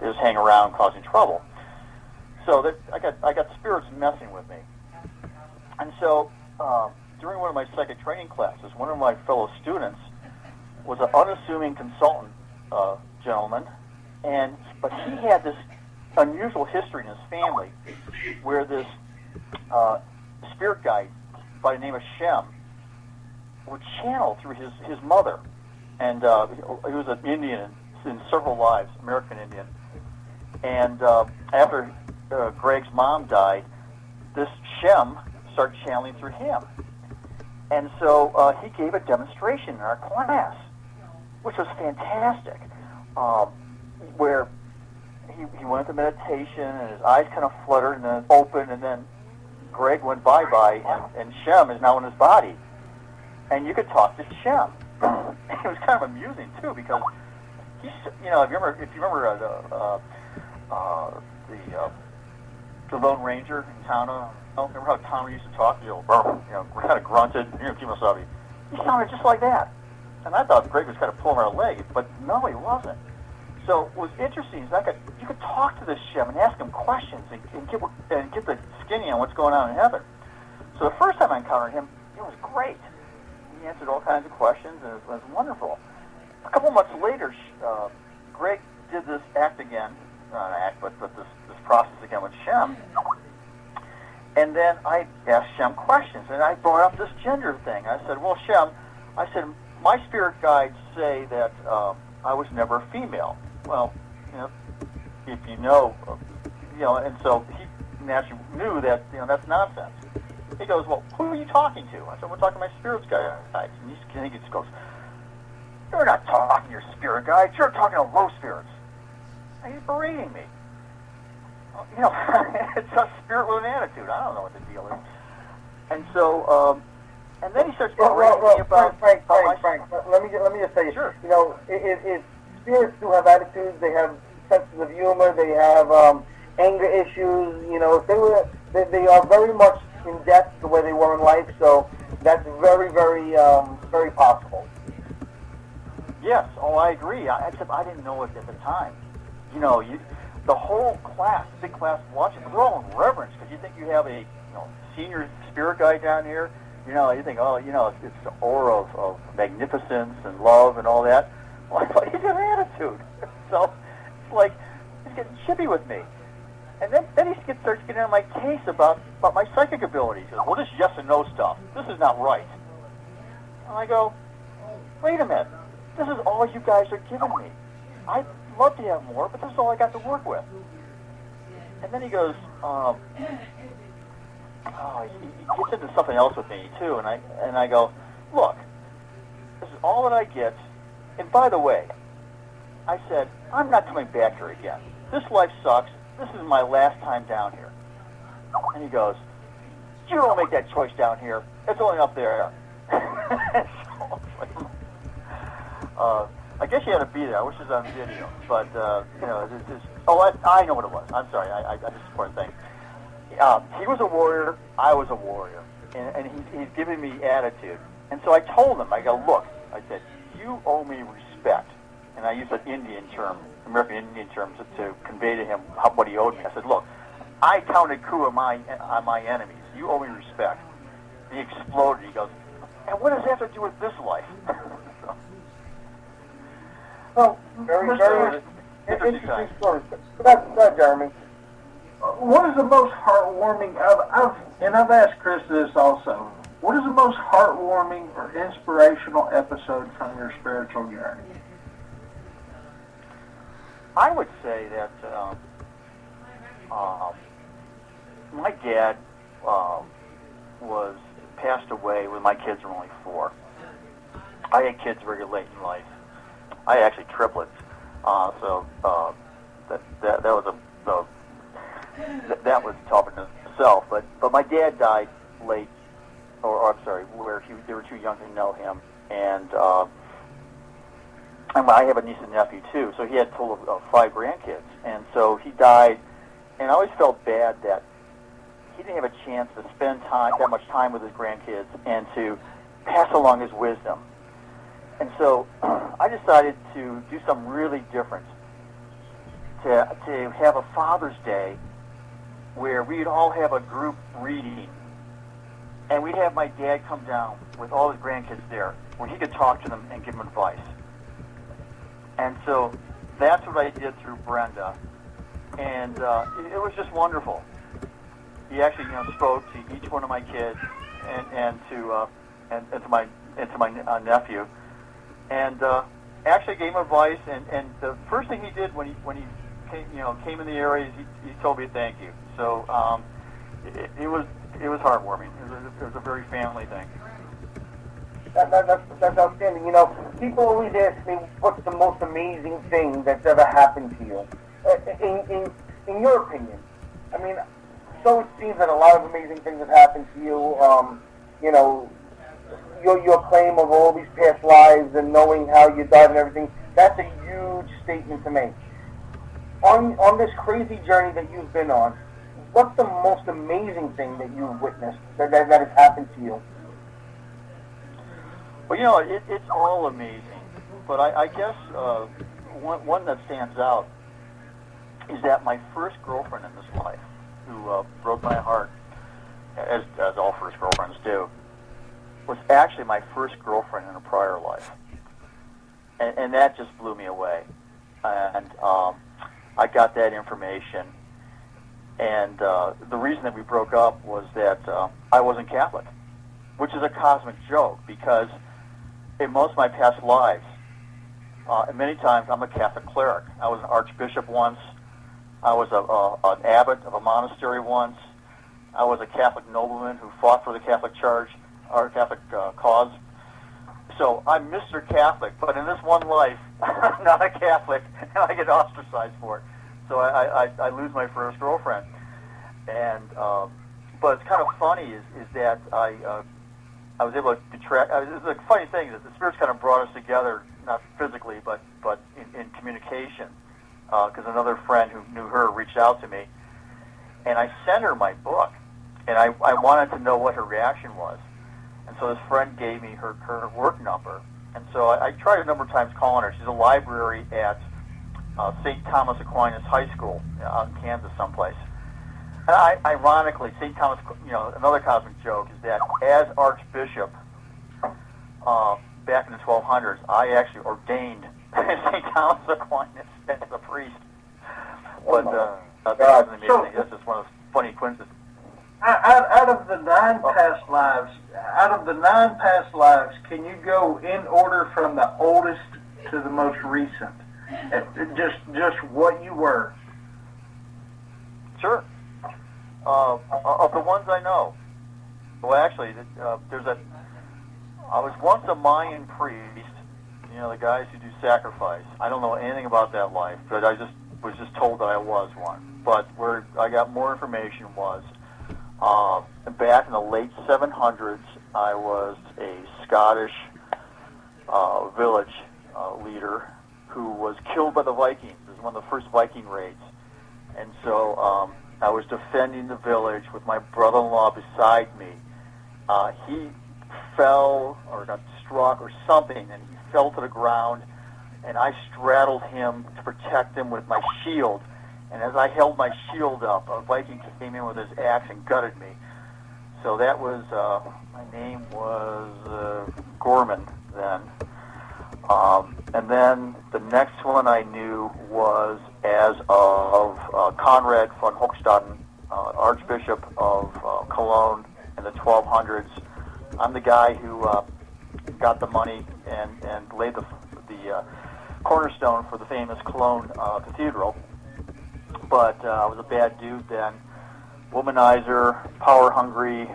They just hang around causing trouble. So that I got spirits messing with me. And so during one of my psychic training classes, one of my fellow students was an unassuming consultant gentleman, but he had this unusual history in his family where this spirit guide by the name of Shem would channel through his mother. And he was an Indian in several lives, American Indian. And after Greg's mom died, this Shem started channeling through him. And so he gave a demonstration in our class, which was fantastic, where he went into meditation and his eyes kind of fluttered and then opened, and then Greg went bye-bye, and Shem is now in his body. And you could talk to Shem. It was kind of amusing, too, because he's, if you remember the Lone Ranger in Towner, remember how Towner used to talk? Kind of grunted, Kimasabi. He sounded just like that. And I thought Greg was kind of pulling our leg, but no, he wasn't. So what was interesting is you could talk to this Shem and ask him questions and get the skinny on what's going on in heaven. So the first time I encountered him, it was great. He answered all kinds of questions, and it was wonderful. A couple months later, Greg did this act again, not an act, but this process again with Shem. And then I asked Shem questions, and I brought up this gender thing. I said, well, Shem, my spirit guides say that I was never a female. Well, if and so he naturally knew that, that's nonsense. He goes, well, who are you talking to? I said, we're talking to my spirit guides. And he just goes, you're not talking to your spirit guides, you're talking to low spirits. And he's berating me. It's a spirit with an attitude. I don't know what the deal is. And so, and then he starts berating me about... Frank, let me just say, sure. If spirits do have attitudes, they have senses of humor, they have anger issues, if they are very much in depth the way they were in life, so that's very, very, very possible. Yes, I agree. Except I didn't know it at the time. The whole class, big class watching, we're all in reverence because you think you have a senior spirit guide down here. You think, it's the aura of magnificence and love and all that. Well, I thought he's got an attitude. So it's like he's getting chippy with me. And then he starts getting on my case about my psychic abilities. He goes, well, this is yes and no stuff. This is not right. And I go, wait a minute. This is all you guys are giving me. I'd love to have more, but this is all I got to work with. And then he goes, he gets into something else with me, too. And I go, look, this is all that I get. And by the way, I said, I'm not coming back here again. This life sucks. This is my last time down here. And he goes, you don't make that choice down here. It's only up there. So, I guess you had to be there. I wish it was on video. But, I know what it was. I'm sorry. I just important thing. He was a warrior. I was a warrior. And he's giving me attitude. And so I told him, I go, look, I said, you owe me respect. And I used an Indian term, American Indian term, to convey to him what he owed me. I said, look, I counted coup on my enemies. You owe me respect. And he exploded. He goes, and what does that have to do with this life? Well, Very Interesting interesting story. Go ahead, Jeremy. What is the most heartwarming? I've asked Chris this also. What is the most heartwarming or inspirational episode from your spiritual journey? I would say that my dad was passed away when my kids were only 4. I had kids very late in life. I had actually triplets, so that was tough in itself. But my dad died late, or I'm sorry, they were too young to know him, and I have a niece and nephew too. So he had a total of 5 grandkids, and so he died. And I always felt bad that he didn't have a chance to spend that much time with his grandkids and to pass along his wisdom. And so I decided to do something really different, to have a Father's Day where we'd all have a group reading, and we'd have my dad come down with all his grandkids there where he could talk to them and give them advice. And so that's what I did through Brenda, and it was just wonderful. He actually, spoke to each one of my kids and to my nephew, and actually gave him advice. And the first thing he did when he came in the area, he told me thank you. So it was heartwarming. It was a very family thing. That's outstanding. People always ask me, what's the most amazing thing that's ever happened to you? In your opinion, I mean, so it seems that a lot of amazing things have happened to you. Your claim of all these past lives and knowing how you died and everything, that's a huge statement to make. On this crazy journey that you've been on, what's the most amazing thing that you've witnessed that has happened to you? Well, it's all amazing, but I guess one that stands out is that my first girlfriend in this life, who broke my heart, as all first girlfriends do, was actually my first girlfriend in a prior life, and that just blew me away. And I got that information, and the reason that we broke up was that I wasn't Catholic, which is a cosmic joke because in most of my past lives, and many times I'm a Catholic cleric. I was an archbishop once. I was an abbot of a monastery once. I was a Catholic nobleman who fought for the Catholic Church, or Catholic cause. So I'm Mr. Catholic, but in this one life, I'm not a Catholic, and I get ostracized for it. So I lose my first girlfriend. And but it's kind of funny is that I was able to track. The funny thing is that the spirits kind of brought us together, not physically, but in communication. Because another friend who knew her reached out to me, and I sent her my book, and I wanted to know what her reaction was. And so this friend gave me her work number, and so I tried a number of times calling her. She's a library at St. Thomas Aquinas High School out in Kansas someplace. And ironically, St. Thomas, another cosmic joke is that as Archbishop back in the 1200s, I actually ordained St. Thomas Aquinas as a priest. But That doesn't mean anything. That's just one of those funny coincidences. Out of the nine past lives, can you go in order from the oldest to the most recent? Just what you were. Sure. Of the ones I know. Well, actually, I was once a Mayan priest. You know, the guys who do sacrifice. I don't know anything about that life, but I was just told that I was one. But where I got more information was back in the late 700s, I was a Scottish village leader who was killed by the Vikings. It was one of the first Viking raids. And so I was defending the village with my brother-in-law beside me. He fell or got struck or something, and he fell to the ground, and I straddled him to protect him with my shield. And as I held my shield up, a Viking came in with his axe and gutted me. So that was, my name was Gorman then. And then the next one I knew was as of Conrad von Hochstaden, Archbishop of Cologne in the 1200s. I'm the guy who got the money and laid the cornerstone for the famous Cologne Cathedral. But I was a bad dude then, womanizer, power-hungry,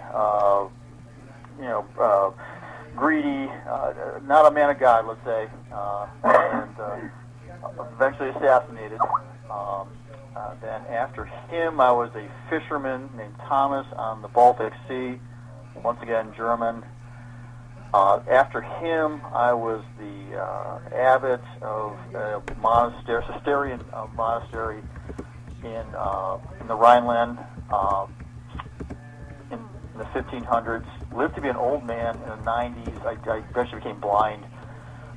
greedy, not a man of God, let's say, and eventually assassinated. Then after him, I was a fisherman named Thomas on the Baltic Sea, once again German. After him, I was the abbot of a monastery, Cistercian monastery in the Rhineland in the 1500s. Lived to be an old man in the 90s. I eventually became blind.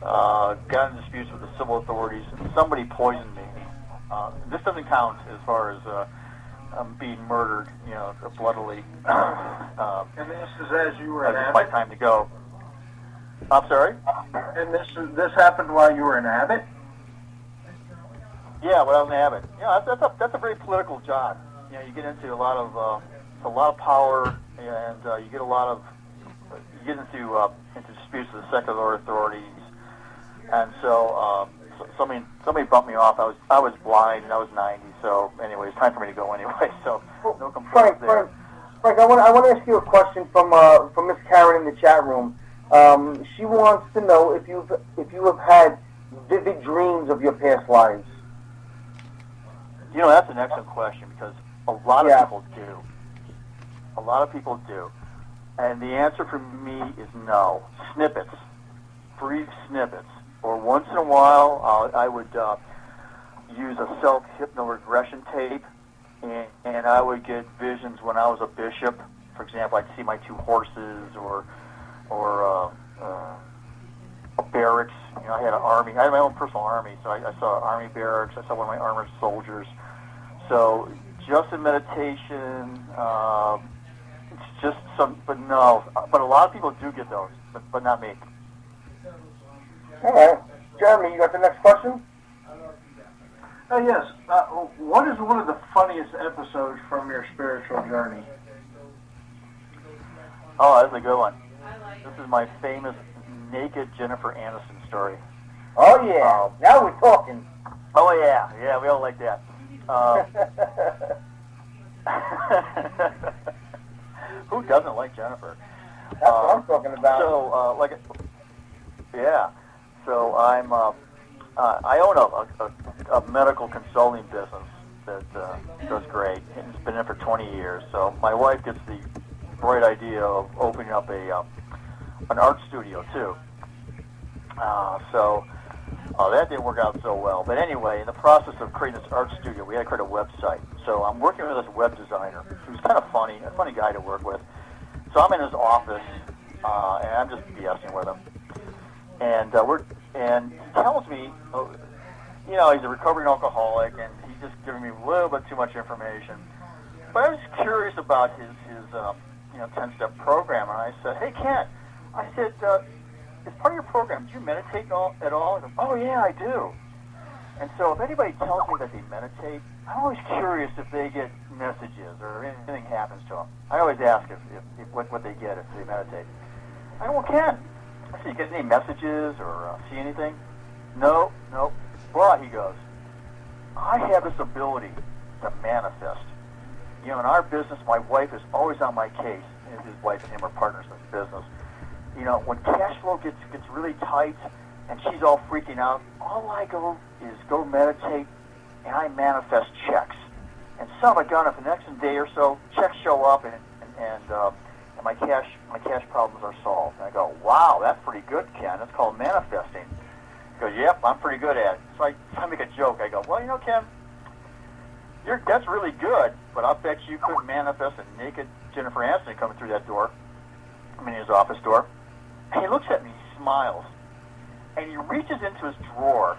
Got in disputes with the civil authorities, and somebody poisoned me. This doesn't count as far as being murdered, bloodily. And this is as you were an abbot? It's my time to go. I'm sorry? And this happened while you were an abbot? Yeah, when I was an abbot. That's a very political job. You get into a lot of power, and you get into disputes with the secular authorities. And so somebody bumped me off. I was blind, and I was 90. So anyway, it's time for me to go anyway. So no complaints there. Frank, I want to ask you a question from Miss Karen in the chat room. She wants to know if you have had vivid dreams of your past lives. That's an excellent question because a lot of people do. A lot of people do. And the answer for me is no. Snippets. Brief snippets. Or once in a while, I would use a self-hypno-regression tape, and I would get visions when I was a bishop. For example, I'd see my two horses or barracks. I had an army. I had my own personal army, so I saw army barracks. I saw one of my armored soldiers. So just in meditation, it's just but no. But a lot of people do get those, but not me. All right. Jeremy, you got the next question? Yes. What is one of the funniest episodes from your spiritual journey? Oh, that's a good one. This is my famous naked Jennifer Aniston story. Oh, yeah. Now we're talking. Oh, yeah. Yeah, we all like that. Who doesn't like Jennifer? That's what I'm talking about. So, So I own a medical consulting business that does great. It's been in for 20 years. So my wife gets the bright idea of opening up an art studio too. That didn't work out so well. But anyway, in the process of creating this art studio, we had to create a website. So I'm working with this web designer who's kind of funny, a funny guy to work with. So I'm in his office, and I'm just BSing with him. And he tells me, he's a recovering alcoholic, and he's just giving me a little bit too much information. But I was curious about his 10-step program, and I said, "Hey, Ken," I said, "as part of your program, do you meditate at all?" He goes, "Oh yeah, I do." And so if anybody tells me that they meditate, I'm always curious if they get messages or anything happens to them. I always ask if what they get if they meditate. I go, well, Ken, I said, you get any messages or see anything? No. But, he goes, I have this ability to manifest. In our business, my wife is always on my case. His wife and him are partners in this business. When cash flow gets really tight and she's all freaking out, all I go is go meditate and I manifest checks. And son of a gun, if the next day or so, checks show up and my cash problems are solved. And I go, wow, that's pretty good, Ken. That's called manifesting. He goes, yep, I'm pretty good at it. So I make a joke. I go, well, Ken, that's really good, but I'll bet you couldn't manifest a naked Jennifer Aniston coming through that door. His office door. And he looks at me, he smiles, and he reaches into his drawer,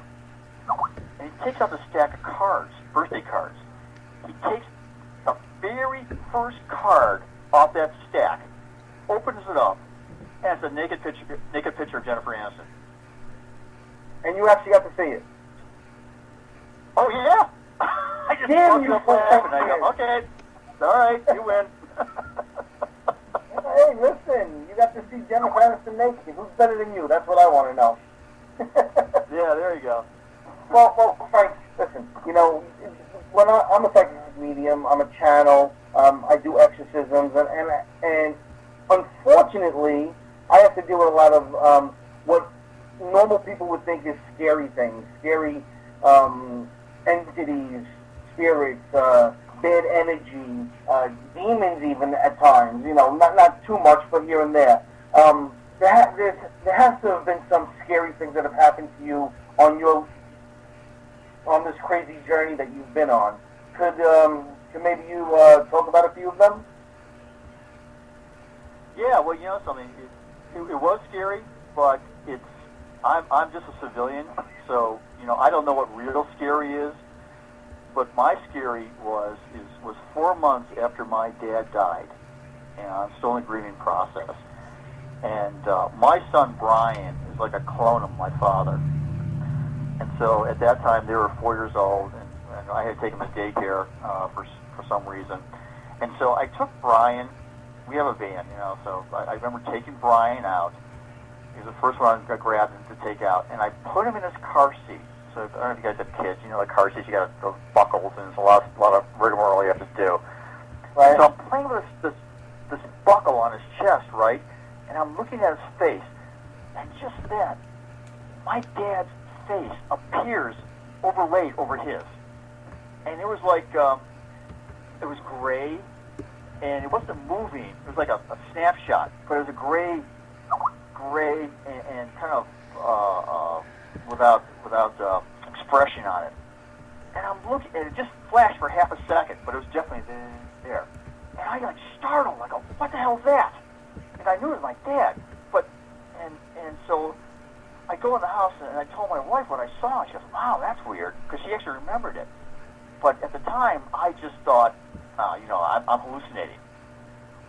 and he takes out a stack of cards, birthday cards. He takes the very first card off that stack, opens it up, and it's a naked picture of Jennifer Aniston. And you actually got to see it. Oh, yeah? I just Damn, you up laughing. I go, okay, all right, you win. Hey, listen, you got to see Jennifer Aniston naked. Who's better than you? That's what I want to know. Yeah, there you go. Well, Frank, listen, when I'm a psychic medium, I'm a channel, I do exorcisms, and unfortunately, I have to deal with a lot of what normal people would think is scary things, scary entities, spirits, bad energy, demons even at times, not too much, but here and there. There has to have been some scary things that have happened to you on this crazy journey that you've been on. Could maybe you talk about a few of them? Yeah, well, something. It was scary, but I'm just a civilian, so I don't know what real scary is. But my scary was 4 months after my dad died, and I'm still in the grieving process. And my son Brian is like a clone of my father. And so at that time they were 4 years old, and I had taken him to daycare for some reason. And so I took Brian. We have a van, so I remember taking Brian out. He was the first one I grabbed him to take out, and I put him in his car seat. So I don't know if you guys have kids, the car seats, you got those buckles, and there's a lot of rigmarole you have to do. Right. So I'm playing with this buckle on his chest, right? And I'm looking at his face, and just then, my dad's face appears overlaid over his. And it was like, it was gray, and it wasn't moving. It was like a snapshot, but it was a gray and kind of without expression on it. And I'm looking, and it just flashed for half a second, but it was definitely there. And I got startled. I go, what the hell is that? And I knew it was my dad. And so I go in the house, and I told my wife what I saw. She goes, wow, that's weird, because she actually remembered it. But at the time, I just thought, I'm hallucinating.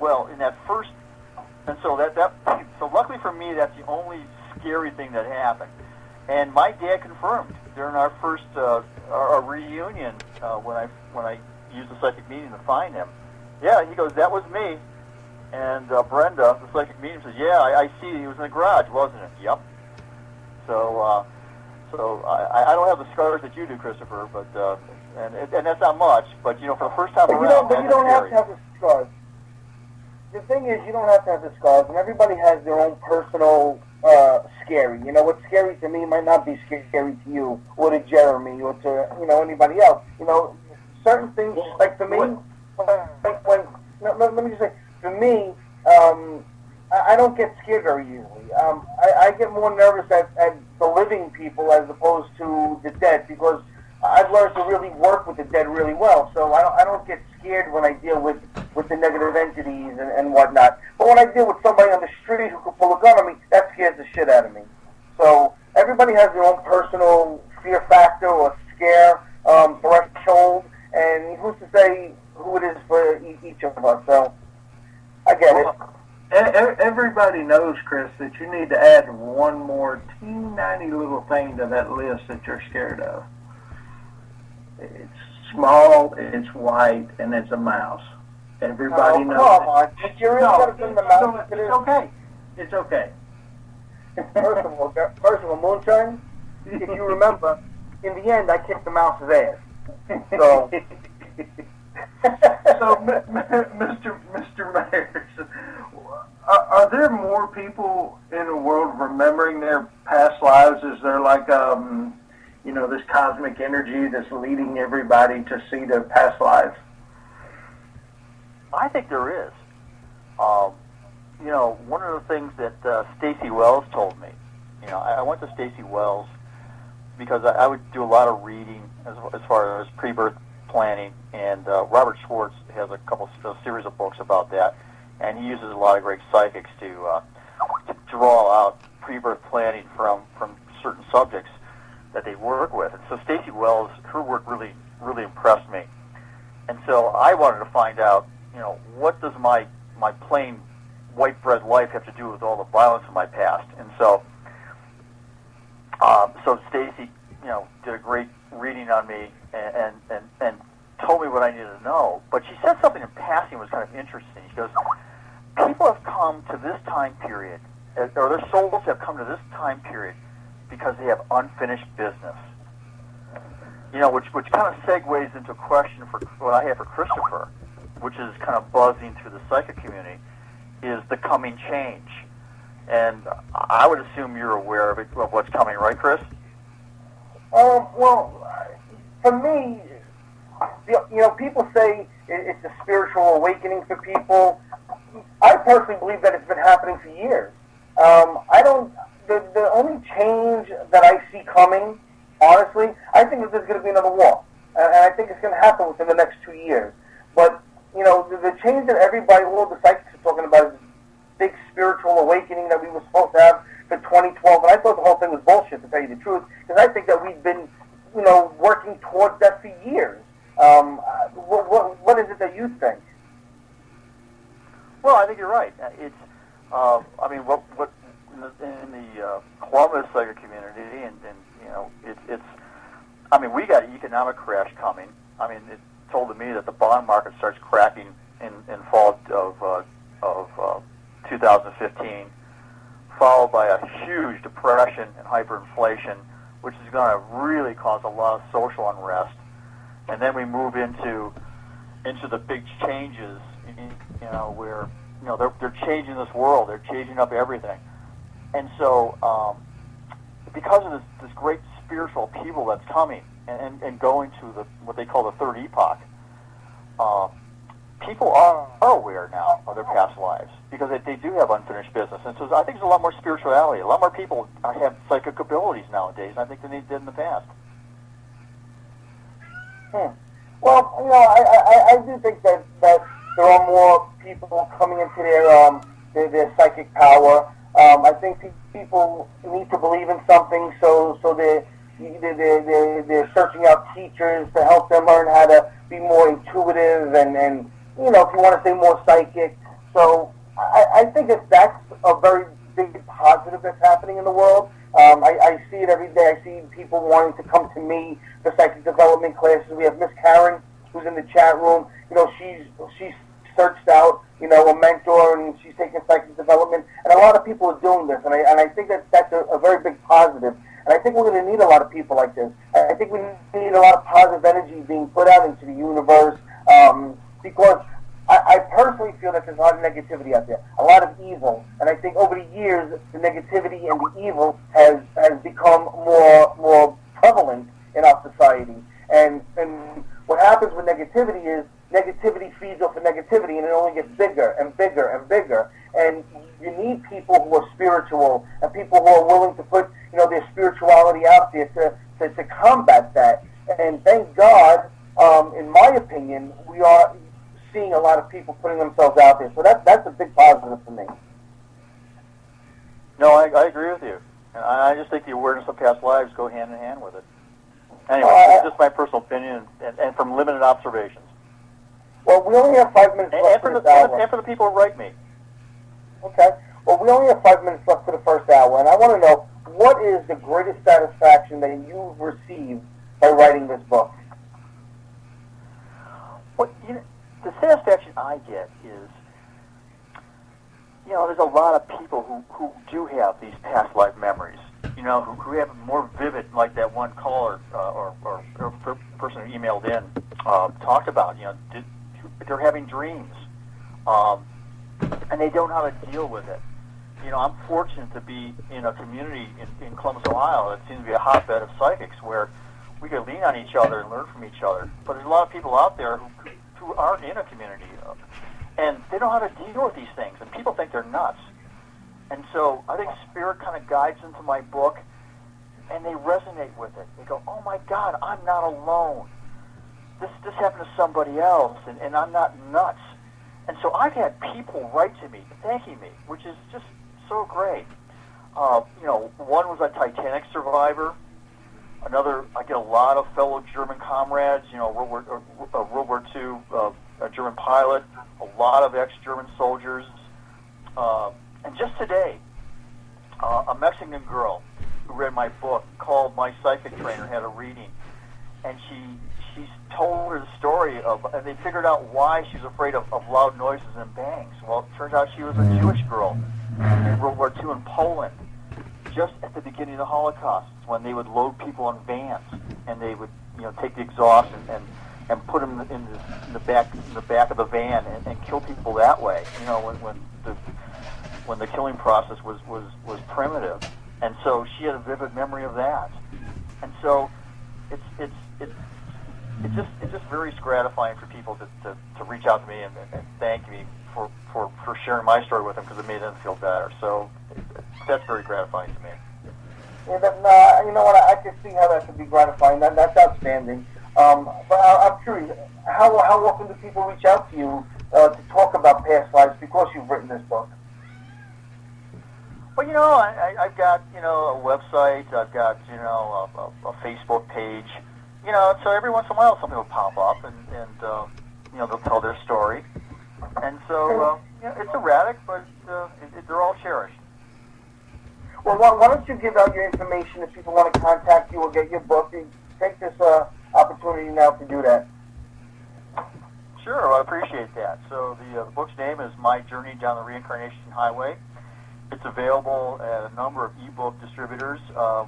Well, in that first, and so so luckily for me, that's the only scary thing that happened. And my dad confirmed during our first our reunion when I used the psychic medium to find him. Yeah, he goes, that was me. And Brenda, the psychic medium, says, yeah, I see. He was in the garage, wasn't it? Yep. So I don't have the scars that you do, Christopher, but and that's not much. But for the first time around, you don't have to have the scars. The thing is, you don't have to have the scars, and everybody has their own personal scary. What's scary to me might not be scary to you, or to Jeremy, or to anybody else. Certain things, like for me, let me just say, for me, I don't get scared very easily. I get more nervous at the living people as opposed to the dead, because I've learned to really work with the dead really well. So I don't get scared when I deal with the negative entities and whatnot. But when I deal with somebody on the street who could pull a gun on me, that scares the shit out of me. So everybody has their own personal fear factor or scare threshold, and who's to say who it is for each of us? So I get it. Everybody knows, Chris, that you need to add one more teeny little thing to that list that you're scared of. It's small, it's white, and it's a mouse. Everybody knows come it. on. Did you really got to bring the mouse into this? It's okay. It's okay. First of all, Moonshine, if you remember, in the end, I kicked the mouse's ass. So, Mr. Mayor, are there more people in the world remembering their past lives? Is there like, this cosmic energy that's leading everybody to see their past lives? I think there is. One of the things that Stacey Wells told me, I went to Stacey Wells because I would do a lot of reading as far as pre-birth planning, and Robert Schwartz has a series of books about that, and he uses a lot of great psychics to draw out pre-birth planning from certain subjects that they work with. And so Stacey Wells, her work really, really impressed me. And so I wanted to find out, what does my plain white bread life have to do with all the violence in my past? And so Stacey, did a great reading on me and told me what I needed to know. But she said something in passing was kind of interesting. She goes, people have come to this time period, or their souls have come to this time period because they have unfinished business. Which kind of segues into a question for what I have for Christopher, which is kind of buzzing through the psychic community, is the coming change. And I would assume you're aware of what's coming, right, Chris? Well, for me, people say it's a spiritual awakening for people. I personally believe that it's been happening for years. The only change that I see coming, honestly, I think that there's going to be another war. And I think it's going to happen within the next 2 years. But, the change that all the psychics are talking about is this big spiritual awakening that we were supposed to have for 2012. And I thought the whole thing was bullshit, to tell you the truth, because I think that we've been, working towards that for years. What is it that you think? Well, I think you're right. It's, what in the Columbus psychic community, and we got an economic crash coming. It told to me that the bond market starts cracking in fall of 2015, followed by a huge depression and hyperinflation, which is going to really cause a lot of social unrest. And then we move into the big changes, where they're changing this world, they're changing up everything. And so, because of this great spiritual upheaval that's coming and going to what they call the third epoch, people are aware now of their past lives because they do have unfinished business. And so I think there's a lot more spirituality. A lot more people have psychic abilities nowadays, I think, than they did in the past. Well, I do think that there are more people coming into their psychic power. I think people need to believe in something, so they're searching out teachers to help them learn how to be more intuitive and if you want to say more psychic. So I think that's a very big positive that's happening in the world. I see it every day. I see people wanting to come to me for psychic development classes. We have Miss Karen, who's in the chat room. She's searched out, a mentor, and she's taking psychic development. And a lot of people are doing this, and I think that's a very big positive. And I think we're going to need a lot of people like this. I think we need a lot of positive energy being put out into the universe, because I personally feel that there's a lot of negativity out there, a lot of evil. And I think over the years, the negativity and the evil has become more prevalent in our society. And what happens with negativity is negativity feeds off of negativity, and it only gets bigger and bigger and bigger. And you need people who are spiritual and people who are willing to put their spirituality out there to combat that. And thank God, in my opinion, we are seeing a lot of people putting themselves out there. So that's a big positive for me. No, I agree with you. And I just think the awareness of past lives go hand in hand with it. Anyway, it's just my personal opinion and from limited observations. Well, we only have 5 minutes left for this hour. And for the people who write me. Okay. Well, we only have 5 minutes left for the first hour, and I want to know, what is the greatest satisfaction that you've received by writing this book? I get is, there's a lot of people who do have these past life memories, who have more vivid, like that one caller or person who emailed in talked about, they're having dreams, and they don't know how to deal with it. I'm fortunate to be in a community in Columbus, Ohio that seems to be a hotbed of psychics where we can lean on each other and learn from each other. But there's a lot of people out there who aren't in a community, and they don't know how to deal with these things, and people think they're nuts. And so I think Spirit kind of guides them to my book, and they resonate with it. They go, oh my God, I'm not alone. This happened to somebody else, and I'm not nuts. And so I've had people write to me thanking me, which is just so great. One was a Titanic survivor. Another, I get a lot of fellow German comrades, World War II, a German pilot, a lot of ex-German soldiers. And just today, a Mexican girl who read my book called my psychic trainer, had a reading, and she's told her the story and they figured out why she was afraid of loud noises and bangs. Well, it turns out she was a Jewish girl in World War II in Poland, just at the beginning of the Holocaust, when they would load people on vans, and they would, take the exhaust and put them in the back of the van and kill people that way. When the killing process was primitive, and so she had a vivid memory of that, and so it's just very gratifying for people to reach out to me and thank me for sharing my story with them, because it made them feel better. So that's very gratifying to me. Yeah, you know what? I can see how that could be gratifying. That's outstanding. But I'm curious, how often do people reach out to you to talk about past lives because you've written this book? Well, I've got a website. I've got a Facebook page. So every once in a while something will pop up and they'll tell their story. And so it's erratic, but they're all cherished. Well, why don't you give out your information if people want to contact you or get your book? Take this opportunity now to do that. Sure, I appreciate that. So the book's name is My Journey Down the Reincarnation Highway. It's available at a number of ebook distributors,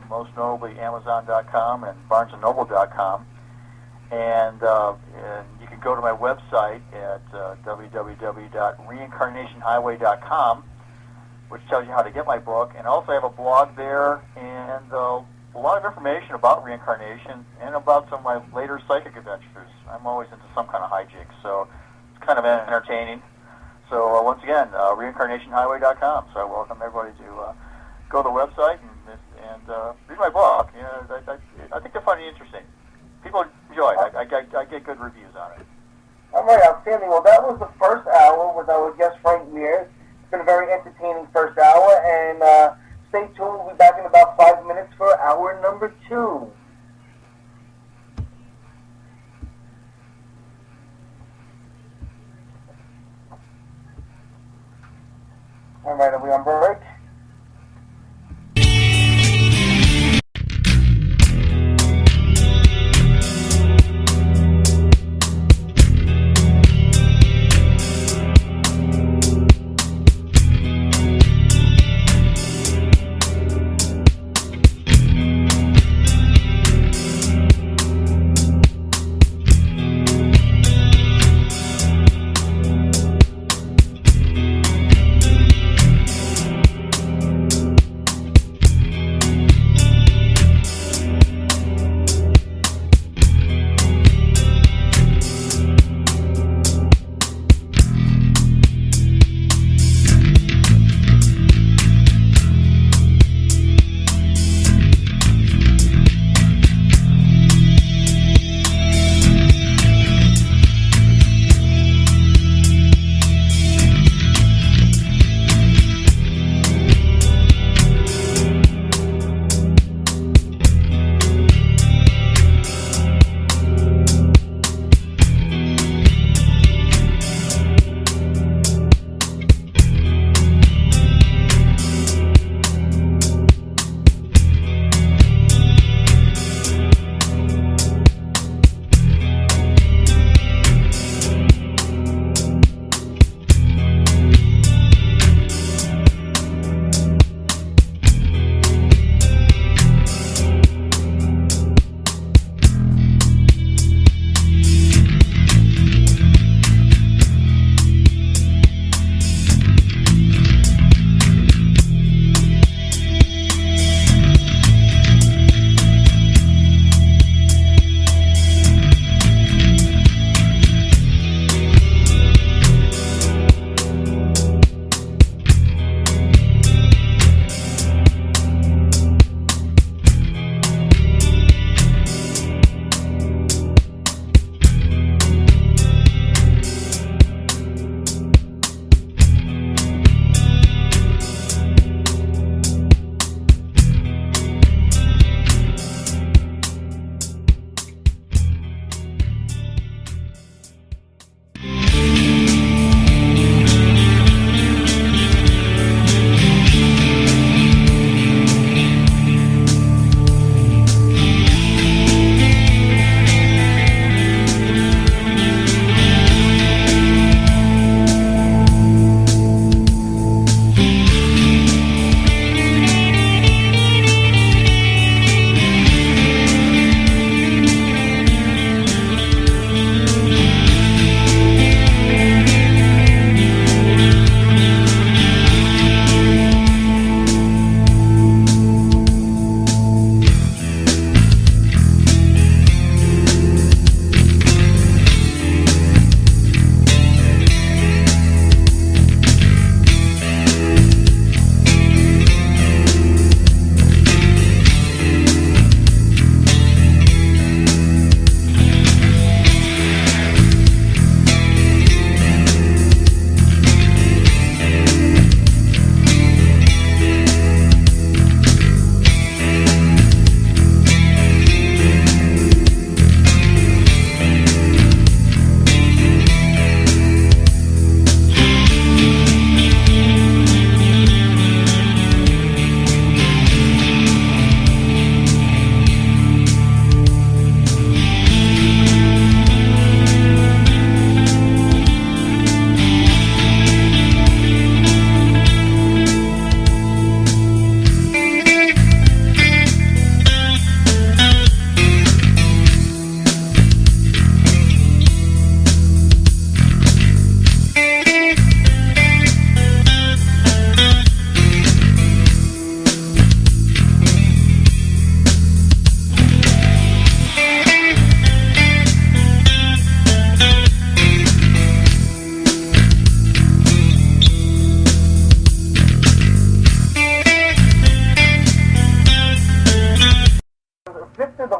most notably Amazon.com and BarnesandNoble.com. And you can go to my website at www.reincarnationhighway.com, which tells you how to get my book. And also I have a blog there and a lot of information about reincarnation and about some of my later psychic adventures. I'm always into some kind of hijinks, so it's kind of entertaining. So once again, reincarnationhighway.com. So I welcome everybody to go to the website and read my book. I think they're funny and interesting. People enjoy it. I get good reviews on it. All right, outstanding. Well, that was the first hour with our guest Frank Mears. It's been a very entertaining first hour, and stay tuned. We'll be back in about 5 minutes for hour number 2. All right, are we on break?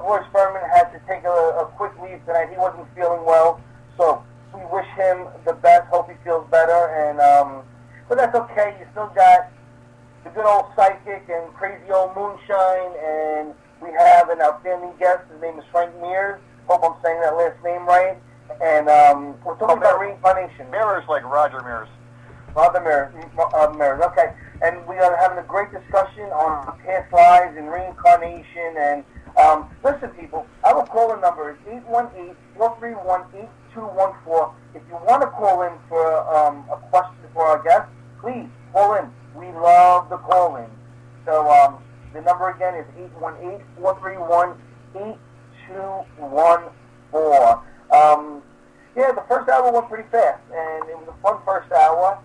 Royce Fuhrman had to take a quick leave tonight. He wasn't feeling well, so we wish him the best. Hope he feels better, and but that's okay. You still got the good old psychic and crazy old moonshine, and we have an outstanding guest. His name is Frank Mears. Hope I'm saying that last name right. And we're talking about reincarnation. Mears like Roger Mears. Father Mears, okay. And we are having a great discussion on past lives and reincarnation. And listen, people, our call-in number is 818-431-8214. If you want to call in for a question for our guest, please call in. We love the call-in. So the number again is 818-431-8214. Yeah, the first hour went pretty fast, and it was a fun first hour.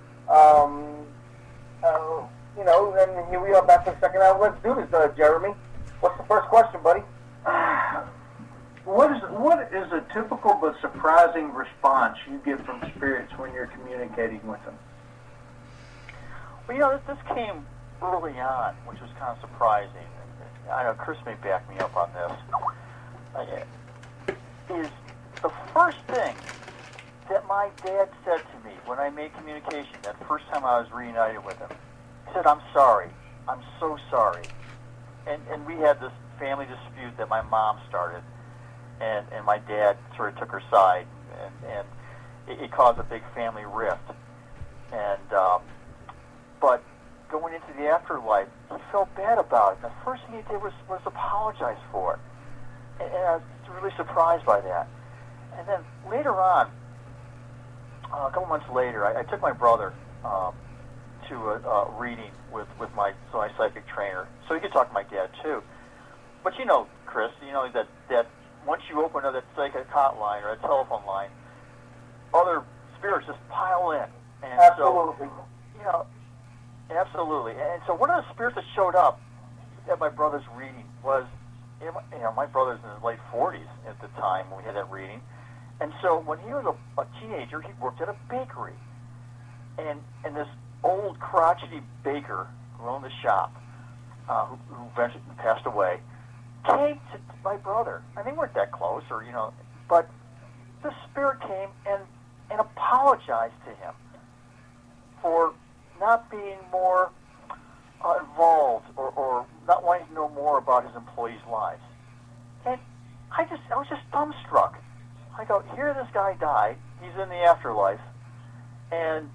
You know, and here we are back to the second hour. Let's do this, Jeremy. What's the first question, buddy? What is a typical but surprising response you get from spirits when you're communicating with them? Well, you know, this came early on, which was kind of surprising. I know Chris may back me up on this. Is the first thing that my dad said to me when I made communication, that first time I was reunited with him, he said, "I'm sorry. I'm so sorry." And we had this family dispute that my mom started, and my dad sort of took her side, and it caused a big family rift. And but going into the afterlife, he felt bad about it. The first thing he did was apologize for it. And I was really surprised by that. And then later on, a couple months later, I took my brother to a reading with my psychic trainer, so he could talk to my dad too. But you know, Chris, you know that once you open up that psychic hotline or a telephone line, other spirits just pile in. And Absolutely. So, you know, absolutely. And so one of the spirits that showed up at my brother's reading was, you know, my brother's in his late 40s at the time when we had that reading. And so when he was a teenager, he worked at a bakery. And this old crotchety baker who owned the shop, who eventually passed away, came to my brother. And they weren't that close, or, you know, but the spirit came and apologized to him for not being more involved or not wanting to know more about his employees' lives. And I was just dumbstruck. I go, here this guy died, he's in the afterlife, and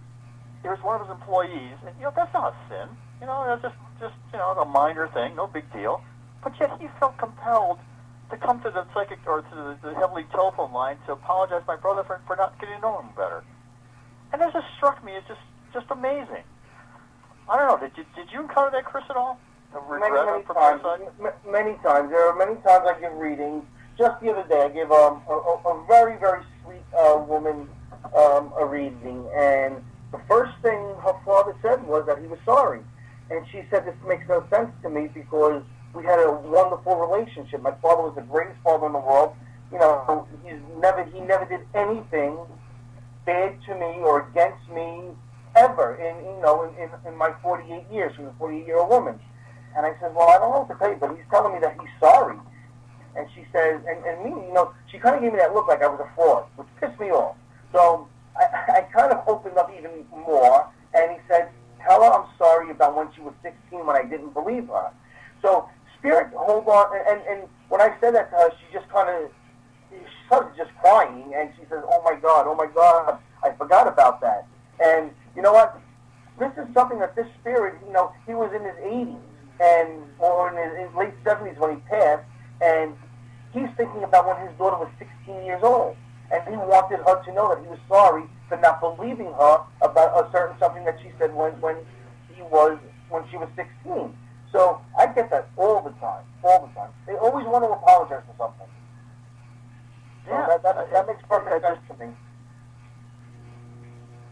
it was one of his employees, and, you know, that's not a sin. You know, that's just you know, a minor thing, no big deal. But yet he felt compelled to come to the psychic, or to the heavenly telephone line to apologize to my brother for not getting to know him better. And that just struck me as just amazing. I don't know, did you encounter that, Chris, at all? Many times. There are many times I give readings. Just the other day, I gave a very, very sweet woman a reading, and the first thing her father said was that he was sorry. And she said, "This makes no sense to me because we had a wonderful relationship. My father was the greatest father in the world. You know, he never did anything bad to me or against me ever in my 48 years. She was a 48-year-old woman." And I said, "Well, I don't know what to tell you, but he's telling me that he's sorry." And she says, and me, you know, she kind of gave me that look like I was a fraud, which pissed me off. So I kind of opened up even more, and he said, "Tell her I'm sorry about when she was 16 when I didn't believe her." So Spirit, hold on, and when I said that to her, she started just crying, and she says, oh my God, I forgot about that." And you know what? This is something that this Spirit, you know, he was in his 80s, or in his late 70s when he passed, and he's thinking about when his daughter was 16 years old, and he wanted her to know that he was sorry for not believing her about a certain something that she said when she was 16. So I get that all the time. They always want to apologize for something. So Yeah, that makes perfect sense to me.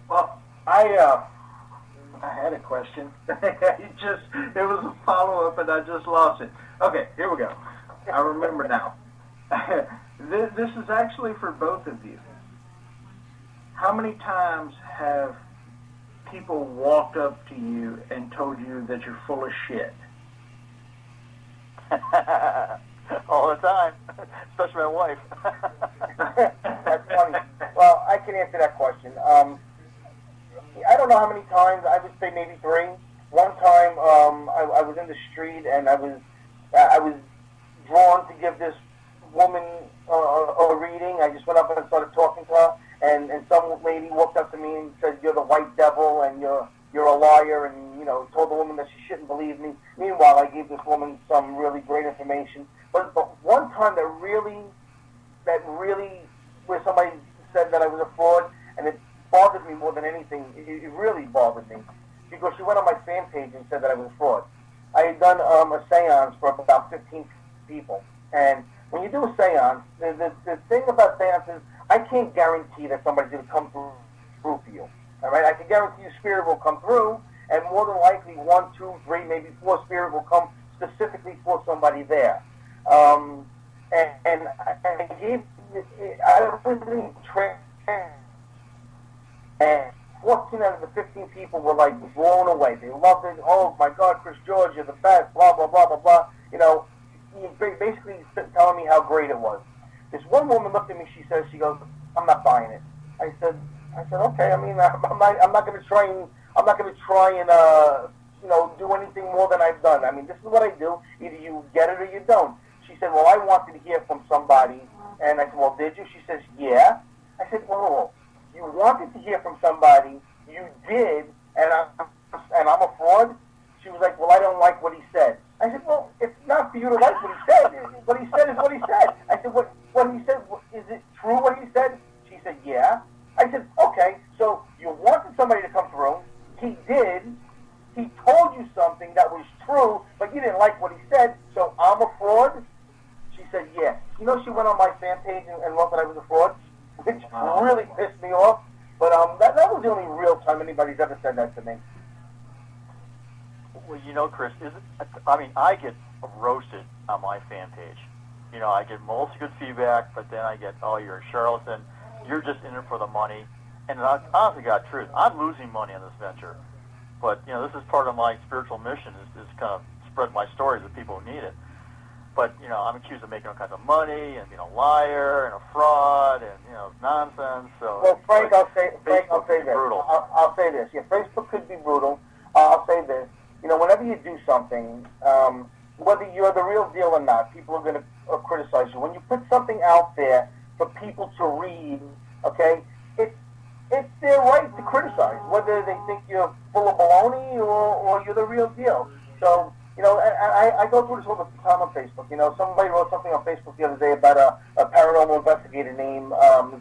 Well, I had a question. It was a follow-up, and I just lost it. Okay, here we go. I remember now. This is actually for both of you. How many times have people walked up to you and told you that you're full of shit? All the time. especially my wife. That's funny. Well, I can answer that question. I don't know how many times. I would say maybe 3. One time, I was in the street and I was drawn to give this woman a reading. I just went up and started talking to her, and some lady walked up to me and said, "You're the white devil, and you're a liar," and told the woman that she shouldn't believe me. Meanwhile, I gave this woman some really great information. But one time that really, where somebody said that I was a fraud, and it bothered me more than anything. It really bothered me because she went on my fan page and said that I was a fraud. I had done a seance for about 15 people, and when you do a seance, the thing about seance is I can't guarantee that somebody's going to come through for you. All right, I can guarantee you spirit will come through, and more than likely 1, 2, 3, maybe 4 spirit will come specifically for somebody there. And I gave, I was trained, and 14 out of the 15 people were like blown away. They loved it. Oh my God, Chris George, you're the best. Blah blah blah blah blah. Basically telling me how great it was. This one woman looked at me. She goes, "I'm not buying it." I said, okay. I mean, I'm not going to try and do anything more than I've done. I mean, this is what I do. Either you get it or you don't. She said, "Well, I wanted to hear from somebody," and I said, "Well, did you?" She says, "Yeah." I said, "Whoa, you wanted to hear from somebody, you did, and I'm a fraud?" She was like, "Well, I don't like what he said." I said, "Well, it's not for you to like what he said. What he said is what he said." I said, what he said, is it true what he said?" She said, "Yeah." I said, "Okay, so you wanted somebody to come through. He did. He told you something that was true, but you didn't like what he said, so I'm a fraud?" She said, "Yeah." She went on my fan page and wrote that I was a fraud, which really pissed me off. But that was the only real time anybody's ever said that to me. Well, Chris, I get roasted on my fan page. I get mostly good feedback, but then I get, "Oh, you're a charlatan. You're just in it for the money." And honestly, God, truth, I'm losing money on this venture. But, this is part of my spiritual mission is kind of spread my stories to people who need it. But, I'm accused of making all kinds of money and being a liar and a fraud and, nonsense. So, well, Frank, I'll say this. Brutal. I'll say this. Yeah, Facebook could be brutal. I'll say this. Whenever you do something, whether you're the real deal or not, people are going to criticize you. When you put something out there for people to read, okay, it's their right to criticize, whether they think you're full of baloney or you're the real deal. So, I go through this all the time on Facebook. Somebody wrote something on Facebook the other day about a paranormal investigator named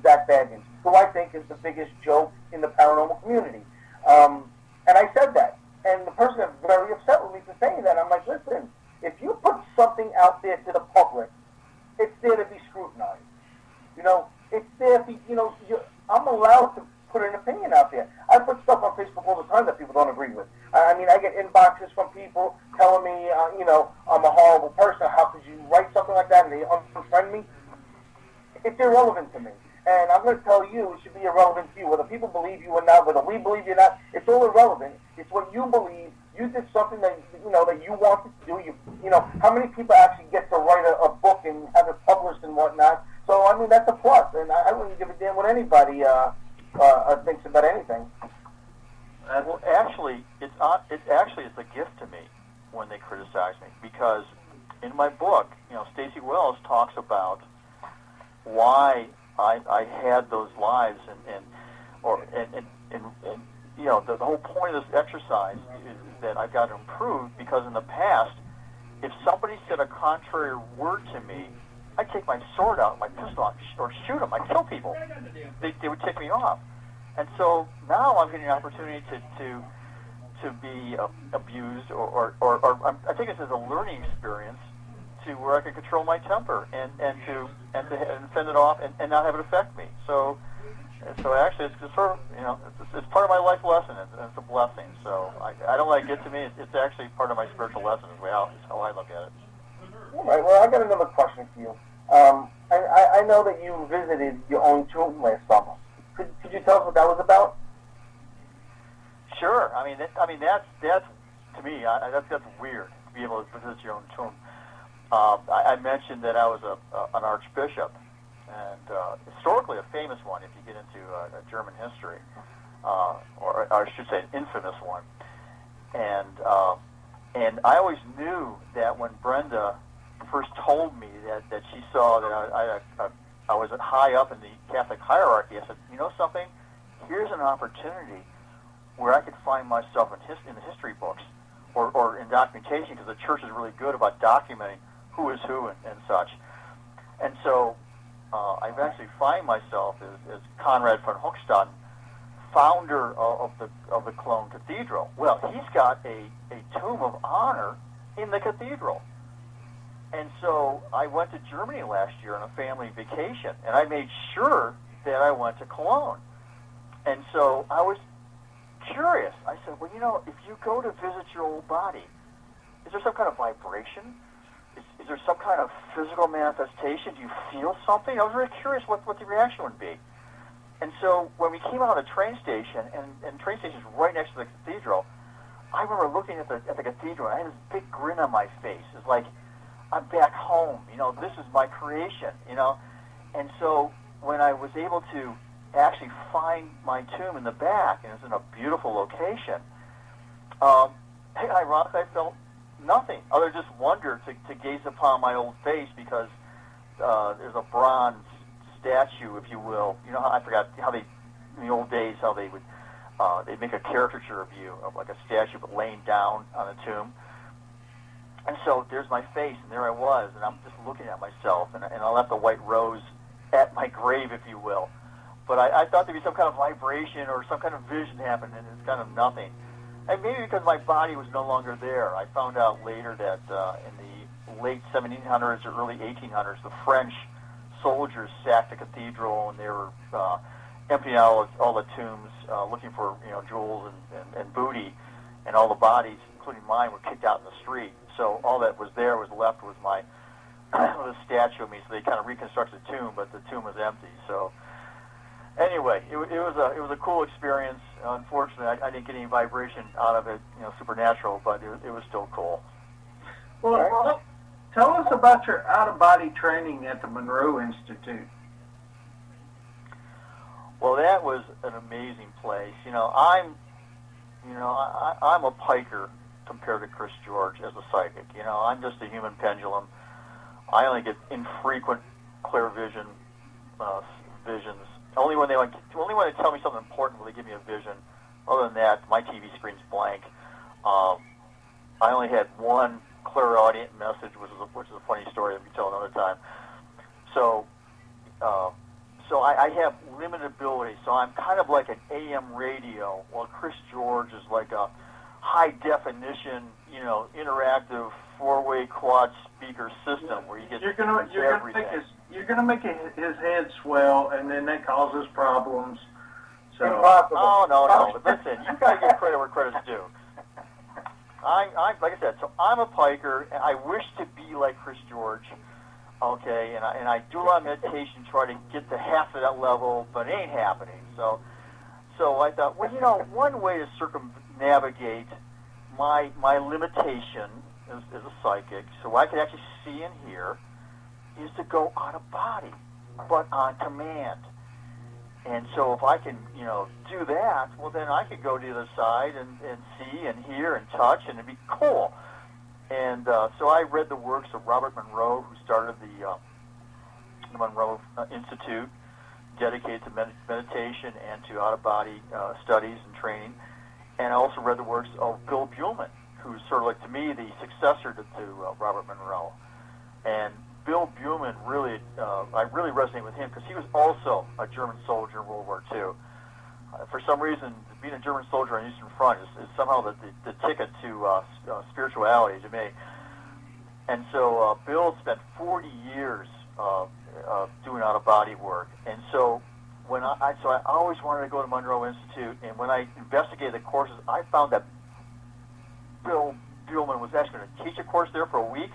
Zach Baggins, who I think is the biggest joke in the paranormal community. And I said that. And the person got very upset with me for saying that. I'm like, listen, if you put something out there to the public, it's there to be scrutinized. It's there for, I'm allowed to put an opinion out there. I put stuff on Facebook all the time that people don't agree with. I mean, I get inboxes from people telling me, I'm a horrible person. How could you write something like that and they unfriend me? It's irrelevant to me. And I'm going to tell you, it should be irrelevant to you. Whether people believe you or not, whether we believe you or not, it's all irrelevant. It's what you believe. You did something that that you wanted to do. How many people actually get to write a book and have it published and whatnot? So I mean, that's a plus. And I wouldn't give a damn what anybody thinks about anything. Well, actually, it's a gift to me when they criticize me, because in my book, Stacey Wells talks about why I had those lives, and the whole point of this exercise is that I've got to improve, because in the past, if somebody said a contrary word to me, I'd take my sword out, my pistol out, or shoot them. I'd kill people. They would tick me off. And so now I'm getting an opportunity to be abused, or I think it's as a learning experience to where I can control my temper and fend it off and not have it affect me. So actually, it's just sort of, it's part of my life lesson, and it's a blessing. So I don't let it get to me. It's actually part of my spiritual lesson is how I look at it. All right. Well, I got another question for you. I know that you visited your own tomb last summer. Could you tell us what that was about? Sure. That's to me, that's weird to be able to visit your own tomb. I mentioned that I was an archbishop, and historically a famous one if you get into German history, or I should say an infamous one. And I always knew that when Brenda first told me that she saw that I was high up in the Catholic hierarchy, I said, you know something? Here's an opportunity where I could find myself in the history books or in documentation, because the church is really good about documenting who is who and such. And so I eventually find myself as Conrad von Hochstaden, founder of the Cologne Cathedral. Well, he's got a tomb of honor in the cathedral. And so I went to Germany last year on a family vacation, and I made sure that I went to Cologne. And so I was curious. I said, well, you know, if you go to visit your old body, is there some kind of vibration? Is there some kind of physical manifestation? Do you feel something? I was very curious what the reaction would be. And so when we came out of the train station, and train station is right next to the cathedral, I remember looking at the cathedral, and I had this big grin on my face. It's like, I'm back home. You know, this is my creation, you know. And so when I was able to actually find my tomb in the back, and it's in a beautiful location, ironically, I felt nothing other than just wonder to gaze upon my old face, because there's a bronze statue, if you will. You know, I forgot how they, in the old days, how they would they'd make a caricature of you, of like a statue but laying down on a tomb. And so there's my face, and there I was, and I'm just looking at myself, and I left a white rose at my grave, if you will. But I thought there'd be some kind of vibration or some kind of vision happen, and it's kind of nothing. And maybe because my body was no longer there. I found out later that in the late 1700s or early 1800s, the French soldiers sacked the cathedral, and they were emptying out all the tombs, looking for, you know, jewels and booty, and all the bodies, including mine, were kicked out in the street. So all that was there was left was my the statue of me. So they kind of reconstructed the tomb, but the tomb was empty. So anyway, it was a cool experience. Unfortunately, I didn't get any vibration out of it, you know, supernatural, but it was still cool. Well, tell us about your out-of-body training at the Monroe Institute. Well, that was an amazing place. You know, I'm a piker compared to Chris George as a psychic. You know, I'm just a human pendulum. I only get infrequent clear visions. Only when they tell me something important will they give me a vision. Other than that, my TV screen's blank. I only had one clairaudient message, which is a funny story that we tell another time. So I have limited ability. So I'm kind of like an AM radio, while Chris George is like a high definition, you know, interactive four-way quad speaker system where you get everything. You're gonna make his head swell, and then that causes problems. So Impossible. Oh no! Listen, you gotta give credit where credit's due. I'm like I said, so I'm a piker, and I wish to be like Chris George. Okay, and I do a lot of meditation, try to get to half of that level, but it ain't happening. So I thought, well, you know, one way to circumnavigate my limitation as a psychic, so I could actually see and hear, is to go out of body, but on command. And so if I can, you know, do that, well, then I could go to the other side and see and hear and touch, and it'd be cool. And so I read the works of Robert Monroe, who started the Monroe Institute, dedicated to meditation and to out-of-body studies and training. And I also read the works of Bill Buhlman, who's sort of like, to me, the successor to Robert Monroe. And Bill Buhlman really, I really resonate with him because he was also a German soldier in World War II. For some reason, being a German soldier on the Eastern Front is somehow the ticket to spirituality to me. And so Bill spent 40 years doing out-of-body work. And so I always wanted to go to Monroe Institute. And when I investigated the courses, I found that Bill Buhlman was actually going to teach a course there for a week.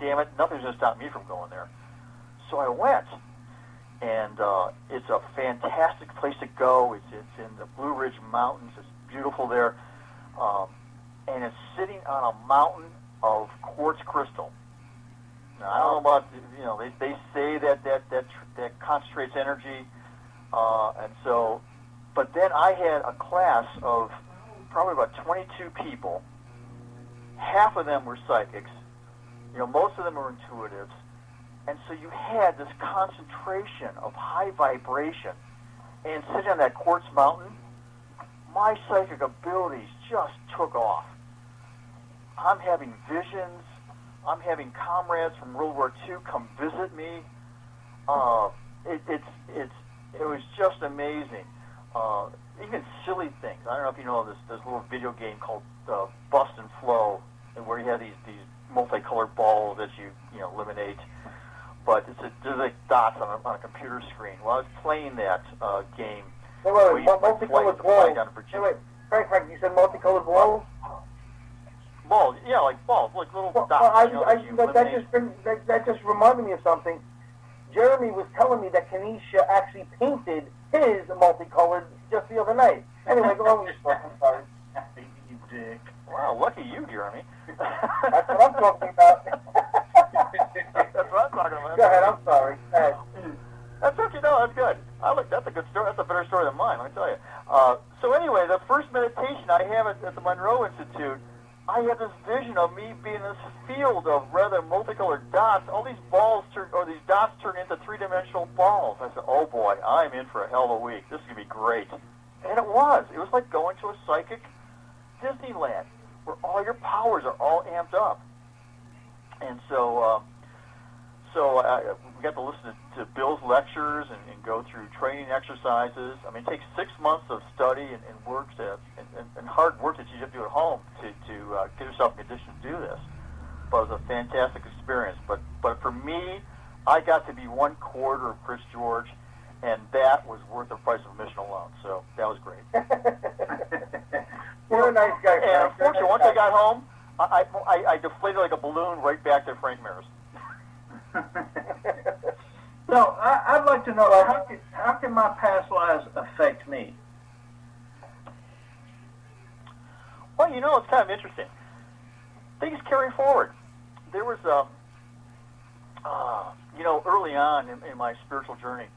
Damn it, nothing's going to stop me from going there. So I went. And it's a fantastic place to go. It's in the Blue Ridge Mountains. It's beautiful there. And it's sitting on a mountain of quartz crystal. Now, I don't know about, they say that concentrates energy, and so, but then I had a class of probably about 22 people. Half of them were psychics. Most of them were intuitives. And so you had this concentration of high vibration. And sitting on that quartz mountain, my psychic abilities just took off. I'm having visions. I'm having comrades from World War II come visit me. It was just amazing. Even silly things. I don't know if you know this little video game called Bust and Flow, where you have these multicolored balls that you eliminate. But there's like dots on a computer screen. Well, I was playing that game. Wait, multicolored balls. Wait, Frank, you said multicolored balls? Balls, yeah, like balls, like little dots. That just reminded me of something. Jeremy was telling me that Kenesha actually painted his multicolored just the other night. Anyway, go on with your story. I'm sorry. You dick. Wow, lucky you, Jeremy. That's what I'm talking about. That's what I'm talking about. Go ahead, I'm sorry. Go ahead. That's okay, no, that's good. That's a good story. That's a better story than mine, let me tell you. So anyway, the first meditation I have at the Monroe Institute, I had this vision of me being in this field of rather multicolored dots. All these these dots turn into three-dimensional balls. I said, oh boy, I'm in for a hell of a week. This is going to be great. And it was. It was like going to a psychic Disneyland where all your powers are all amped up. And so we got to listen to Bill's lectures and go through training exercises. I mean, it takes 6 months of study and work and hard work that you have to do at home to get yourself in condition to do this. But it was a fantastic experience. But for me, I got to be 1/4 of Chris George, and that was worth the price of admission alone. So that was great. You're a nice guy, Frank. And unfortunately, once I got home, I deflated like a balloon right back to Frank Mears. So I'd like to know, how can my past lives affect me? Well, it's kind of interesting. Things carry forward. There was, early on in my spiritual journey,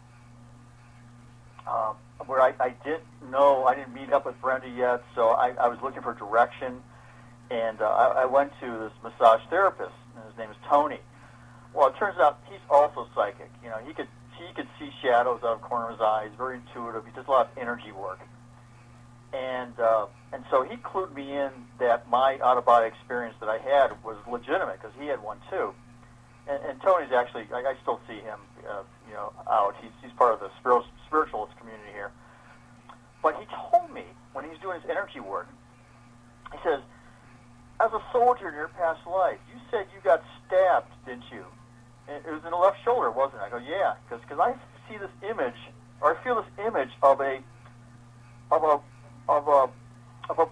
where I didn't meet up with Brenda yet, so I was looking for direction, and I went to this massage therapist, and his name is Tony. Well, it turns out he's also psychic. He could see shadows out of the corner of his eyes, very intuitive. He does a lot of energy work. And so he clued me in that my out-of-body experience that I had was legitimate because he had one too. And Tony's actually, I still see him, out. He's part of the spiritualist community here. But he told me when he was doing his energy work, he says, as a soldier in your past life, you said you got stabbed, didn't you? It was in the left shoulder, wasn't it? I go, yeah, because I see this image, or I feel this image of a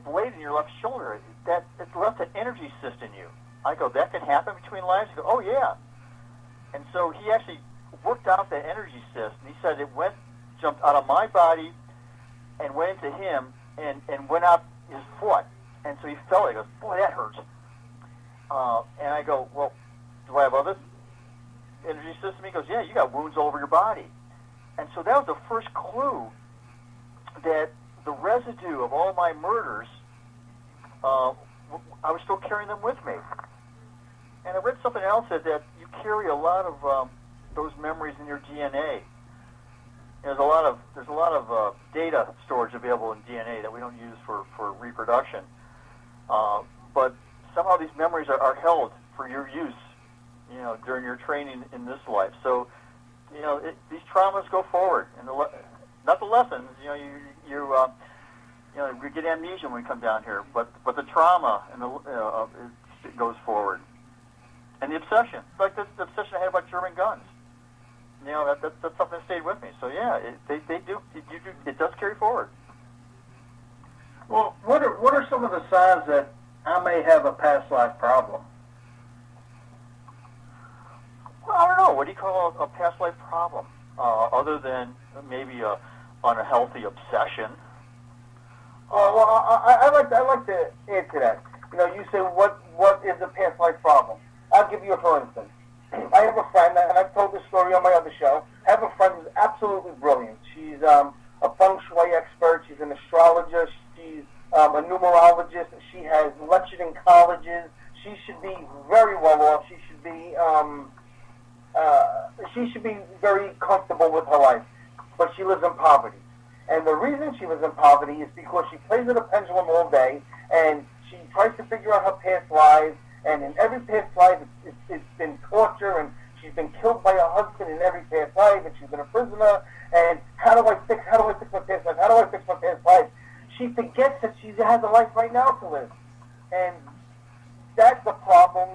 blade in your left shoulder that it left an energy cyst in you. I go, that can happen between lives? He goes, oh yeah. And so he actually worked out that energy cyst, and he said it jumped out of my body and went into him and went out his foot. And so he felt it. He goes, boy, that hurts. And I go, well, do I have other energy system? He goes, yeah, you got wounds all over your body. And so that was the first clue that the residue of all my murders, I was still carrying them with me. And I read something else that you carry a lot of those memories in your DNA. There's a lot of data storage available in DNA that we don't use for reproduction. But somehow these memories are held for your use, during your training in this life. So, these traumas go forward, and not the lessons. We get amnesia when we come down here, but the trauma and it goes forward, and the obsession, like the obsession I had about German guns. That's something that stayed with me. So yeah, it does carry forward. Well, what are some of the signs that I may have a past life problem? Well, I don't know. What do you call a past life problem? Other than maybe a unhealthy obsession. I'd like to add to that. You say what is a past life problem? I'll give you a for instance. I have a friend, and I've told this story on my other show. I have a friend who's absolutely brilliant. She's a feng shui expert. She's an astrologist. She's a numerologist. She has lectured in colleges. She should be very well off. She should be very comfortable with her life, but she lives in poverty. And the reason she lives in poverty is because she plays with a pendulum all day, and she tries to figure out her past lives. And in every past life, it's been torture, and she's been killed by her husband in every past life, and she's been a prisoner. And how do I fix my past life? How do I fix my past life? She forgets that she has a life right now to live, and that's the problem.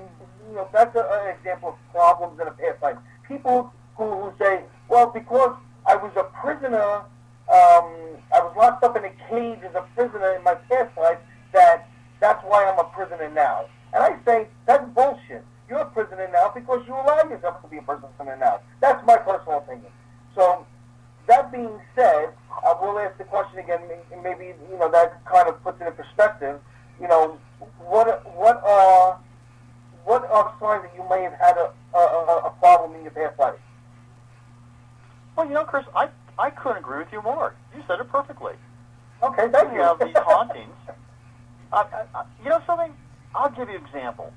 That's an example of problems in a past life. People who say, well, because I was a prisoner, I was locked up in a cage as a prisoner in my past life, that's why I'm a prisoner now. And I say, that's bullshit. You're a prisoner now because you allow yourself to be a prisoner now. That's my personal opinion. So, that being said, I will ask the question again, and maybe, that kind of puts it in perspective. What are signs that you may have had a problem in your past life? Well, Chris, I couldn't agree with you more. You said it perfectly. Okay, thank you. You have these hauntings. You know something? I'll give you an example.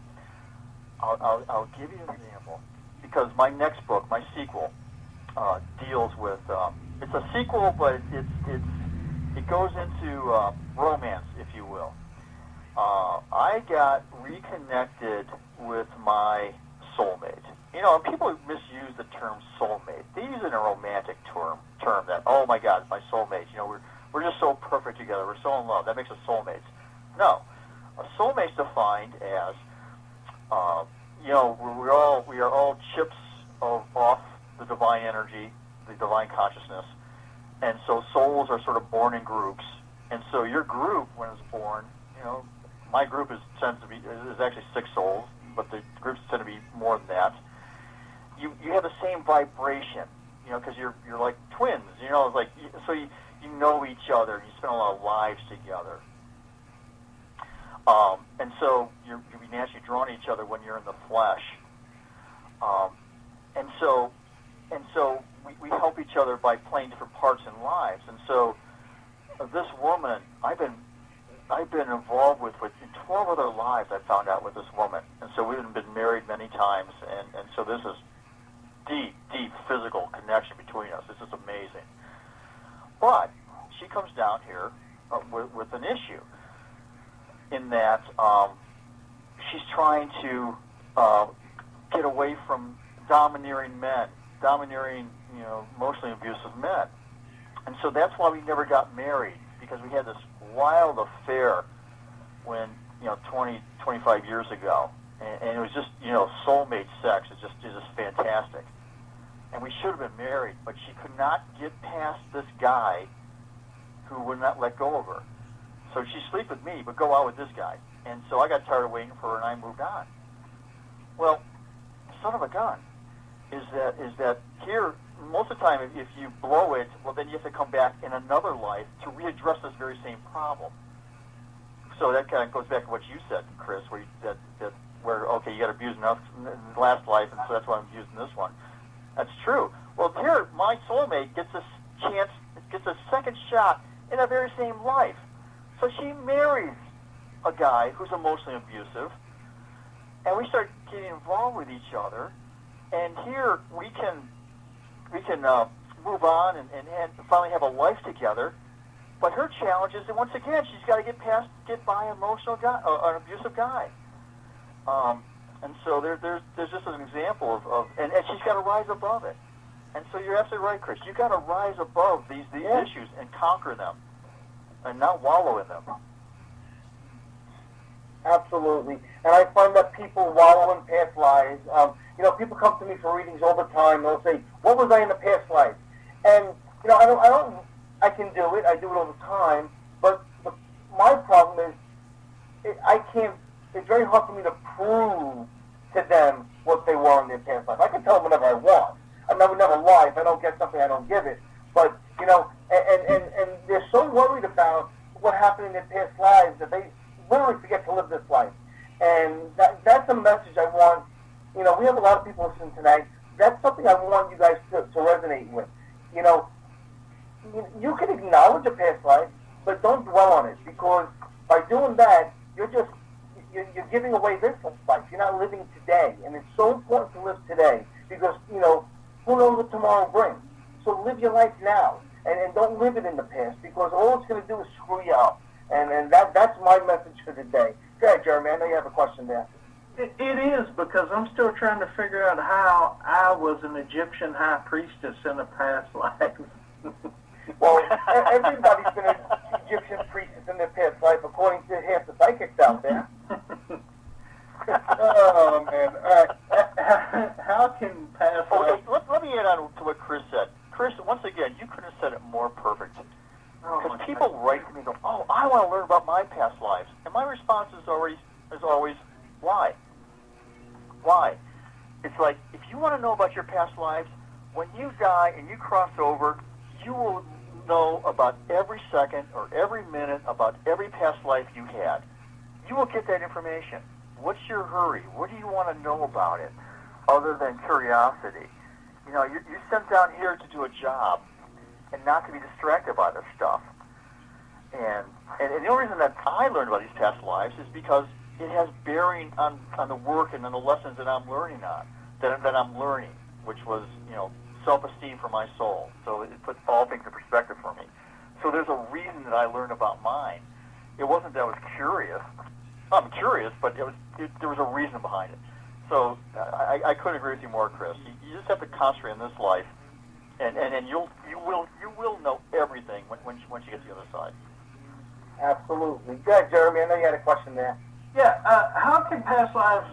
I'll give you an example because my next book, my sequel, deals with. It's a sequel, but it goes into romance, if you will. I got reconnected with my soulmate. And people misuse the term soulmate. They use it in a romantic term that, oh my God, it's my soulmate. We're just so perfect together. We're so in love. That makes us soulmates. No. A soulmate's defined as, we are all chips off the divine energy, the divine consciousness, and so souls are sort of born in groups. And so your group, when it's born, my group is actually 6 souls, but the groups tend to be more than that. You have the same vibration, because you're like twins. It's like so you know each other, and you spend a lot of lives together. And so you're naturally drawn to each other when you're in the flesh. And so we help each other by playing different parts in lives. And so this woman, I've been involved with in 12 other lives. I found out with this woman, and so we've been married many times. And so this is deep physical connection between us. This is amazing. But she comes down here with an issue. In that she's trying to get away from domineering, emotionally abusive men. And so that's why we never got married, because we had this wild affair when, 25 years ago. And it was just, soulmate sex. It's just fantastic. And we should have been married, but she could not get past this guy who would not let go of her. So she'd sleep with me, but go out with this guy. And so I got tired of waiting for her, and I moved on. Well, son of a gun, is that here, most of the time, if you blow it, well, then you have to come back in another life to readdress this very same problem. So that kind of goes back to what you said, Chris, where you got abused enough in the last life, and so that's why I'm using this one. That's true. Well, here, my soulmate gets a chance, gets a second shot in the very same life. So she marries a guy who's emotionally abusive, and we start getting involved with each other. And here we can move on and finally have a life together. But her challenge is that once again she's got to get by an emotional guy, an abusive guy. And so there's just an example of and she's got to rise above it. And so you're absolutely right, Chris. You've got to rise above these issues and conquer them, and not wallow in them. Absolutely. And I find that people wallow in past lives. People come to me for readings all the time. They'll say, "What was I in the past life?" And I can do it. I do it all the time. But my problem is, I can't. It's very hard for me to prove to them what they were in their past life. I can tell them whatever I want. I never lie. If I don't get something, I don't give it. But and they're so worried about what happened in their past lives that they literally forget to live this life. And that's a message I want we have a lot of people listening tonight. That's something I want you guys to resonate with. You can acknowledge a past life, but don't dwell on it, because by doing that, you're giving away this life. You're not living today, and it's so important to live today, because who knows what tomorrow brings. So live your life now, and don't live it in the past, because all it's going to do is screw you up. And that's my message for the day. Go ahead, Jeremy. I know you have a question there. It is, because I'm still trying to figure out how I was an Egyptian high priestess in a past life. Well, everybody's been an Egyptian priestess in their past life, according to half the psychics out there. Oh, man. All right. How can past life... Let me add on to what Chris said. Chris, once again, you couldn't have said it more perfect. Because people write to me and go, oh, I want to learn about my past lives. And my response is always, why? Why? It's like, if you want to know about your past lives, when you die and you cross over, you will know about every second or every minute about every past life you had. You will get that information. What's your hurry? What do you want to know about it, other than curiosity? You're sent down here to do a job and not to be distracted by this stuff. And the only reason that I learned about these past lives is because it has bearing on the work and on the lessons that I'm learning which was, self-esteem for my soul. So it puts all things in perspective for me. So there's a reason that I learned about mine. It wasn't that I was curious. I'm curious, but there was a reason behind it. So I couldn't agree with you more, Chris. You just have to concentrate on this life, and you will know everything once you get to the other side. Absolutely. Good, Jeremy. I know you had a question there. Yeah. How can past lives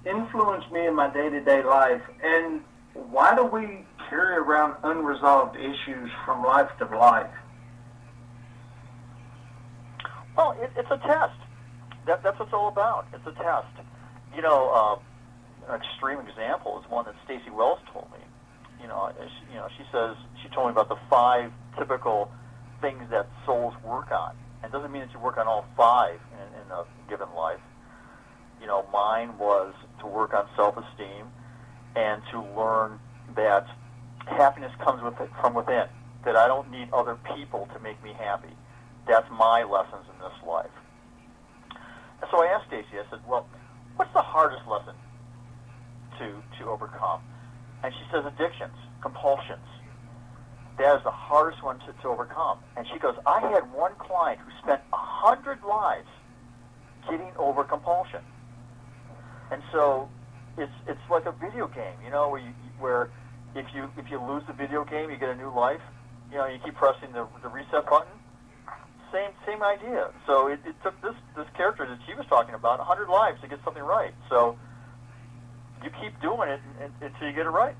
influence me in my day-to-day life, and why do we carry around unresolved issues from life to life? Well, it's a test. That's what it's all about. It's a test. An extreme example is one that Stacey Wells told me. She told me about the 5 typical things that souls work on. And it doesn't mean that you work on all 5 in a given life. Mine was to work on self-esteem and to learn that happiness comes from within, that I don't need other people to make me happy. That's my lessons in this life. And so I asked Stacey, I said, well, what's the hardest lesson to overcome? And she says addictions, compulsions. That is the hardest one to overcome. And she goes, I had one client who spent 100 lives getting over compulsion. And so it's like a video game, where if you lose the video game, you get a new life. You keep pressing the reset button. Same idea. So it took this character that she was talking about 100 lives to get something right. So you keep doing it until you get it right.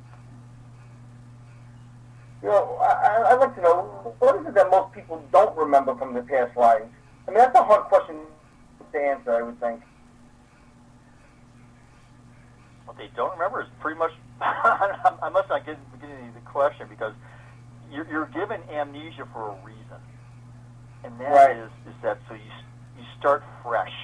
I'd like to know, what is it that most people don't remember from their past lives? I mean, that's a hard question to answer, I would think. What they don't remember is pretty much, I must not get into the question, because you're given amnesia for a reason. And that right. is that so you start fresh.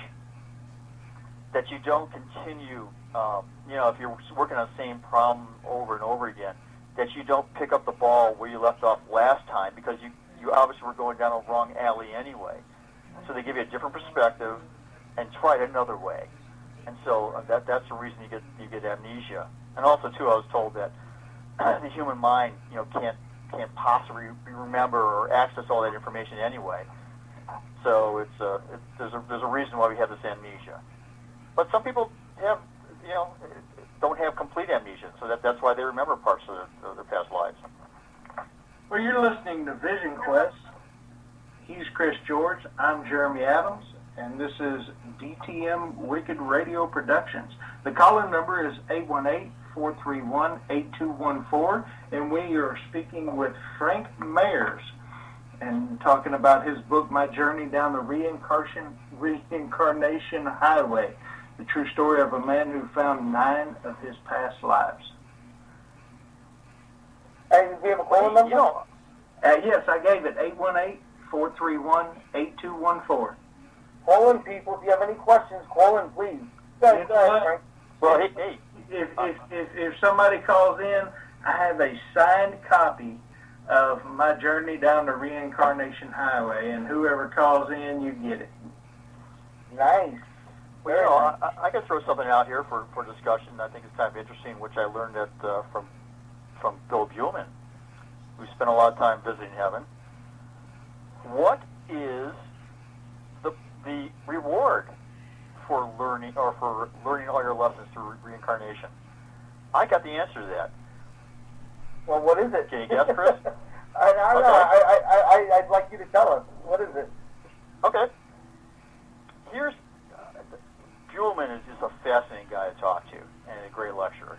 That you don't continue, if you're working on the same problem over and over again, that you don't pick up the ball where you left off last time, because you obviously were going down a wrong alley anyway. So they give you a different perspective and try it another way. And so that's the reason you get amnesia. And also too, I was told that the human mind, can't possibly remember or access all that information anyway. So there's a reason why we have this amnesia. But some people have don't have complete amnesia, so that's why they remember parts of their past lives. Well, you're listening to Vision Quest. He's Chris George. I'm Jeremy Adams, and this is DTM Wicked Radio Productions. The call-in number is 818-431-8214, and we are speaking with Frank Mayers and talking about his book, My Journey Down the Reincarnation Highway, the true story of a man who found 9 of his past lives. Hey, do you have a call number? Yes, I gave it, 818-431-8214. Call in, people. If you have any questions, call in, please. Go You know ahead, what? Frank. Well, hey, If somebody calls in, I have a signed copy of my journey down the reincarnation highway, and whoever calls in, you get it. Nice. well, you know, I can throw something out here for discussion. I think it's kind of interesting, which I learned that from Bill Fuhrman, who spent a lot of time visiting heaven. What is the reward for learning all your lessons through reincarnation? I got the answer to that. Well, what is it? Can you guess, Chris? I don't know. I'd like you to tell us. What is it? Okay. Here's Fuhrman is just a fascinating guy to talk to and a great lecturer.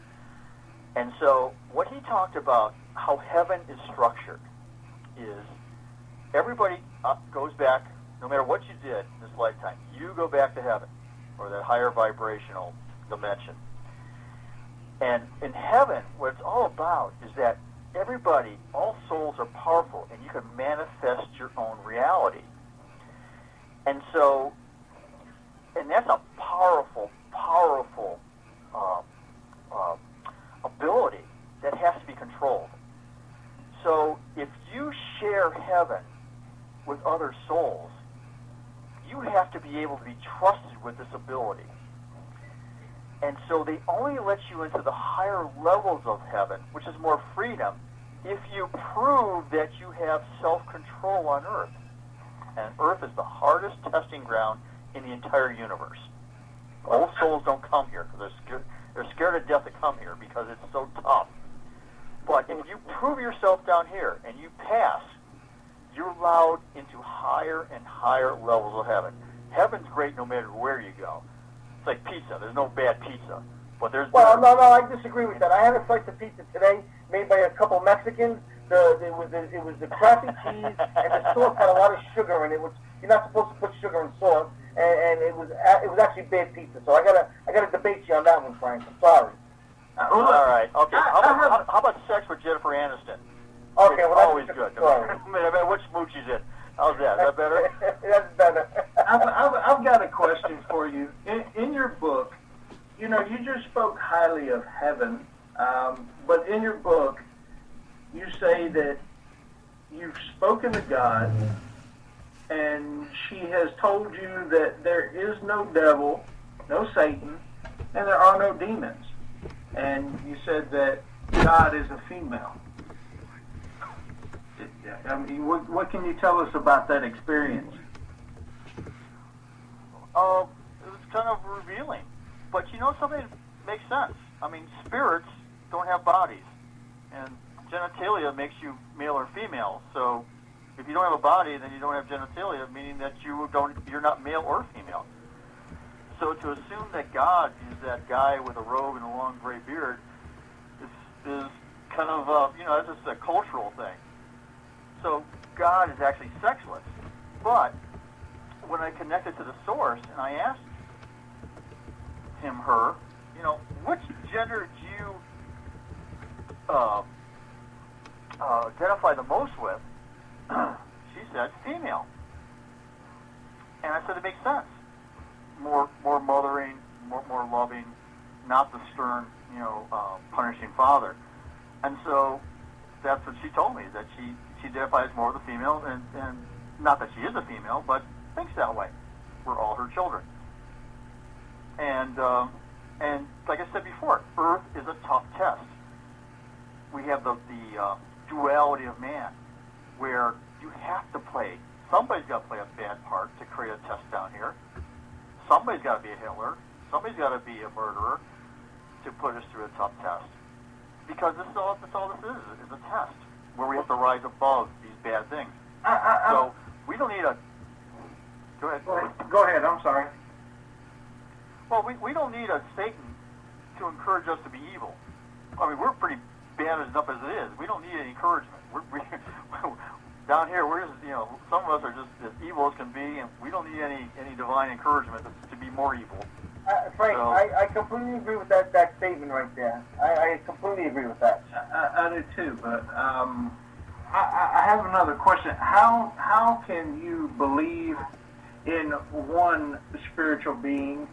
And so what he talked about, how heaven is structured, is everybody goes back, no matter what you did in this lifetime, you go back to heaven, or that higher vibrational dimension. And in heaven, what it's all about is that everybody, all souls are powerful, and you can manifest your own reality. And so, and that's a powerful ability that has to be controlled. So if you share heaven with other souls, you have to be able to be trusted with this ability. And so they only let you into the higher levels of heaven, which is more freedom, if you prove that you have self-control on Earth. And Earth is the hardest testing ground in the entire universe. Old souls don't come here because they're scared to death to come here because it's so tough. But if you prove yourself down here and you pass, you're allowed into higher and higher levels of heaven. Heaven's great no matter where you go. It's like pizza. There's no bad pizza. But there's Well, no, I disagree with that. I had a slice of pizza today made by a couple Mexicans. It was the crappy cheese, and the sauce had a lot of sugar in it, which you're not supposed to put sugar in sauce, and it was actually bad pizza. So I gotta debate you on that one, Frank. I'm sorry. all right. Okay. How about sex with Jennifer Aniston? Okay, It's well, always good. No matter which mood she's in. How's that? Is that better? That's better. I've got a question for you. In your book, you know, you just spoke highly of heaven, but in your book, you say that you've spoken to God, and she has told you that there is no devil, no Satan, and there are no demons. And you said that God is a female. I mean, what can you tell us about that experience? It was kind of revealing. But you know something that makes sense. I mean, spirits don't have bodies. And genitalia makes you male or female. So if you don't have a body, then you don't have genitalia, meaning that you're not male or female. So to assume that God is that guy with a robe and a long gray beard is kind of, that's just a cultural thing. So God is actually sexless. But when I connected to the source and I asked her, which gender do you identify the most with? She said female. And I said it makes sense. More mothering, more loving, not the stern, punishing father. And so that's what she told me, that she identifies more with the female, and not that she is a female, but thinks that way. We're all her children. And like I said before, Earth is a tough test. We have the duality of man, where you have to somebody's got to play a bad part to create a test down here. Somebody's got to be a Hitler. Somebody's got to be a murderer to put us through a tough test. Because that's all this is a test, where we have to rise above these bad things. So we don't need a... Go ahead. Go ahead, I'm sorry. Well, we don't need a Satan to encourage us to be evil. I mean, we're pretty bad enough as it is. We don't need any encouragement. Down here, we're just, some of us are just as evil as can be, and we don't need any divine encouragement to be more evil. Frank, So, I completely agree with that statement right there. I completely agree with that. I do too, but I have another question. How can you believe in one spiritual being,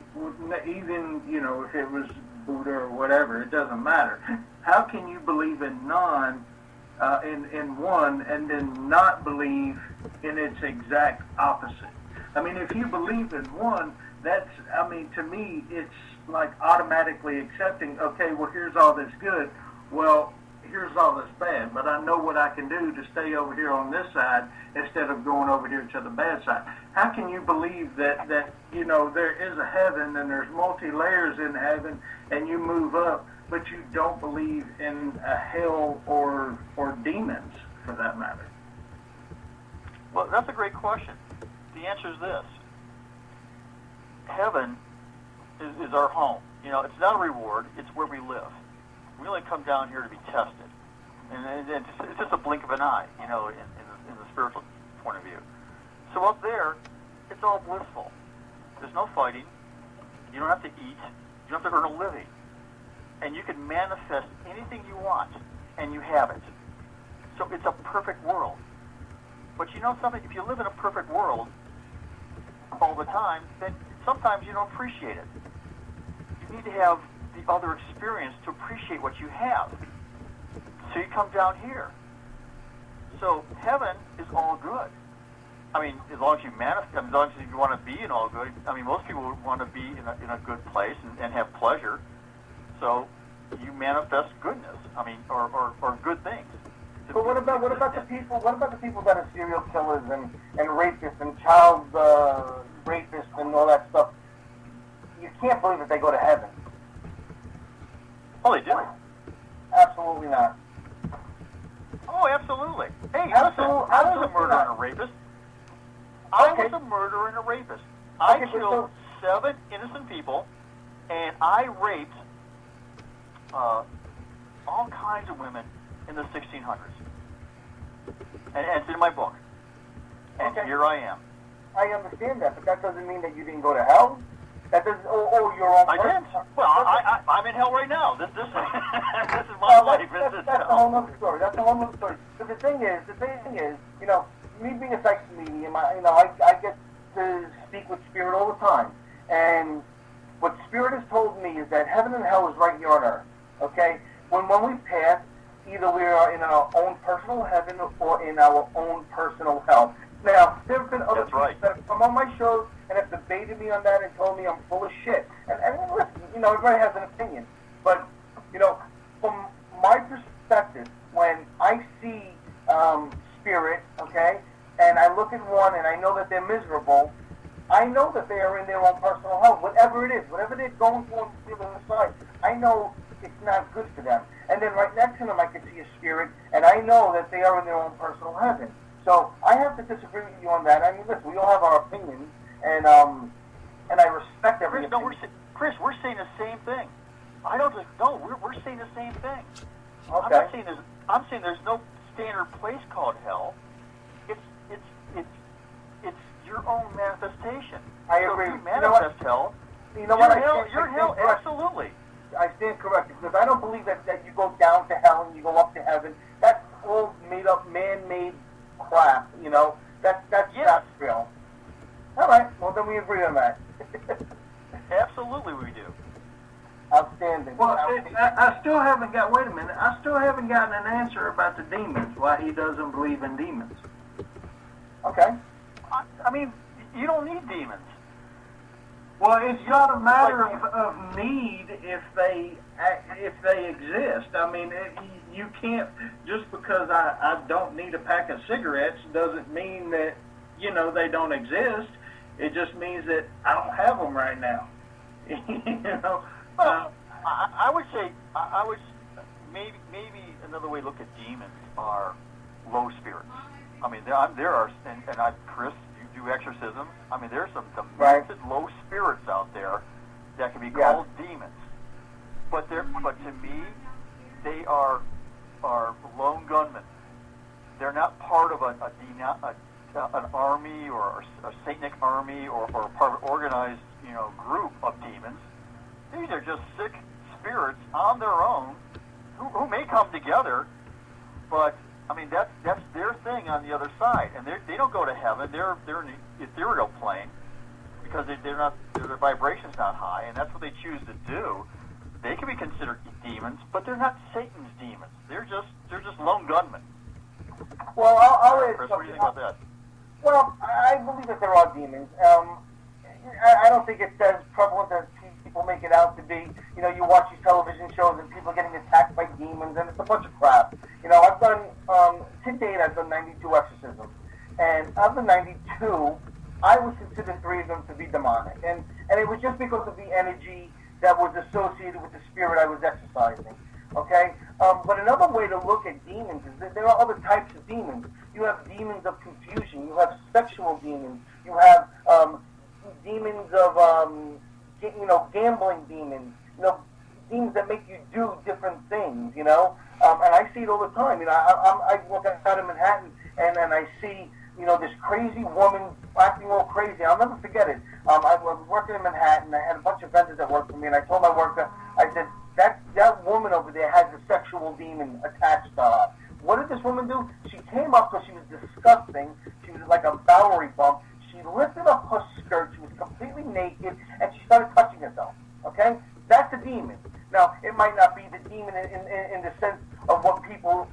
even, if it was Buddha or whatever, it doesn't matter. How can you believe in in one and then not believe in its exact opposite? I mean, if you believe in one, to me, it's like automatically accepting, okay, well, here's all that's good. Well, here's all that's bad, but I know what I can do to stay over here on this side instead of going over here to the bad side. How can you believe that there is a heaven and there's multi-layers in heaven and you move up, but you don't believe in a hell or demons, for that matter? Well, that's a great question. The answer is this. Heaven is our home. It's not a reward. It's where we live. We only come down here to be tested. And it's just a blink of an eye, in the spiritual point of view. So up there, it's all blissful. There's no fighting. You don't have to eat. You don't have to earn a living. And you can manifest anything you want, and you have it. So it's a perfect world. But you know something? If you live in a perfect world all the time, then sometimes you don't appreciate it. You need to have the other experience to appreciate what you have. So you come down here. So heaven is all good. I mean, as long as you manifest, as long as you want to be in all good. I mean, most people would want to be in a good place and have pleasure. So you manifest goodness. I mean, or good things. But what about the people? What about the people that are serial killers and rapists and child rapists and all that stuff? You can't believe that they go to heaven. Oh, they do. Absolutely not. Oh, absolutely. Hey, Absolutely, listen, I was a murderer not. and a rapist. I Okay. was a murderer and a rapist. I Okay, killed 7 innocent people, and I raped all kinds of women in the 1600s. And it's in my book. And Okay. here I am. I understand that, but that doesn't mean that you didn't go to hell. That doesn't. Oh, your own. I person. did. Well, I'm in hell right now. This is my Well, life. that's This is a hell. whole other story. That's a whole other story. But the thing is, me being a psychic medium, I get to speak with spirit all the time. And what spirit has told me is that heaven and hell is right here on earth. Okay? When we pass, either we are in our own personal heaven or in our own personal hell. Now, there have been other That's people right. that have come on my shows and have debated me on that and told me I'm full of shit. And listen, everybody has an opinion. But, from my perspective, when I see spirit, okay, and I look at one and I know that they're miserable, I know that they are in their own personal hell, whatever it is, whatever they're going through on the other side. I know it's not good for them. And then right next to them, I can see a spirit, and I know that they are in their own personal heaven. So I have to disagree with you on that. I mean, listen, we all have our opinions, and I respect every Chris, no, opinion. Chris, we're saying the same thing. I don't just no. We're saying the same thing. Okay. I'm saying there's no standard place called hell. It's your own manifestation. I so agree. If you manifest hell. You know what? You're hell. Absolutely. I stand corrected, because I don't believe that you go down to hell and you go up to heaven. That's all made up, man-made crap. That's Yes. not real. All right. Well, then we agree on that. Absolutely, we do. Outstanding. Well, I still haven't got. Wait a minute. I still haven't gotten an answer about the demons. Why he doesn't believe in demons? Okay. I mean, you don't need demons. Well, it's not a matter of need if they exist. I mean, you can't, just because I don't need a pack of cigarettes doesn't mean that they don't exist. It just means that I don't have them right now. Well, I would say maybe another way to look at demons are low spirits. I mean, there are, and Chris, you do exorcism. I mean, there's some demented low spirits out there that can be called demons. But to me, they are lone gunmen. They're not part of an army or a satanic army or part of an organized group of demons. These are just sick spirits on their own who may come together, but I mean that's their thing on the other side, and they don't go to heaven. They're in the ethereal plane, because they're not, their vibration's not high, and that's what they choose to do. They can be considered demons, but they're not Satan's demons. They're just lone gunmen. Well, I'll add Chris, something. what do you think about that? Well, I believe that there are demons. I don't think it's as prevalent as people make it out to be. You know, you watch these television shows and people getting attacked by demons, and it's a bunch of crap. You know, I've done, to date, I've done 92 exorcisms. And of the 92, I would consider 3 of them to be demonic. And it was just because of the energy that was associated with the spirit I was exercising. Okay? But another way to look at demons is that there are other types of demons. You have demons of confusion. You have sexual demons. You have demons of, gambling demons. You know, demons that make you do different things, you know? And I see it all the time. You know, I walk out of Manhattan and I see, you know, this crazy woman acting all crazy. I'll never forget it. I was working in Manhattan. I had a bunch of vendors that worked for me, and I told my worker, I said, that woman over there has a sexual demon attached to her. What did this woman do? She came up because she was disgusting. She was like a Bowery bump. She lifted up her skirt. She was completely naked, and she started touching herself. Okay? That's a demon. Now, it might not be the demon in the sense of what people,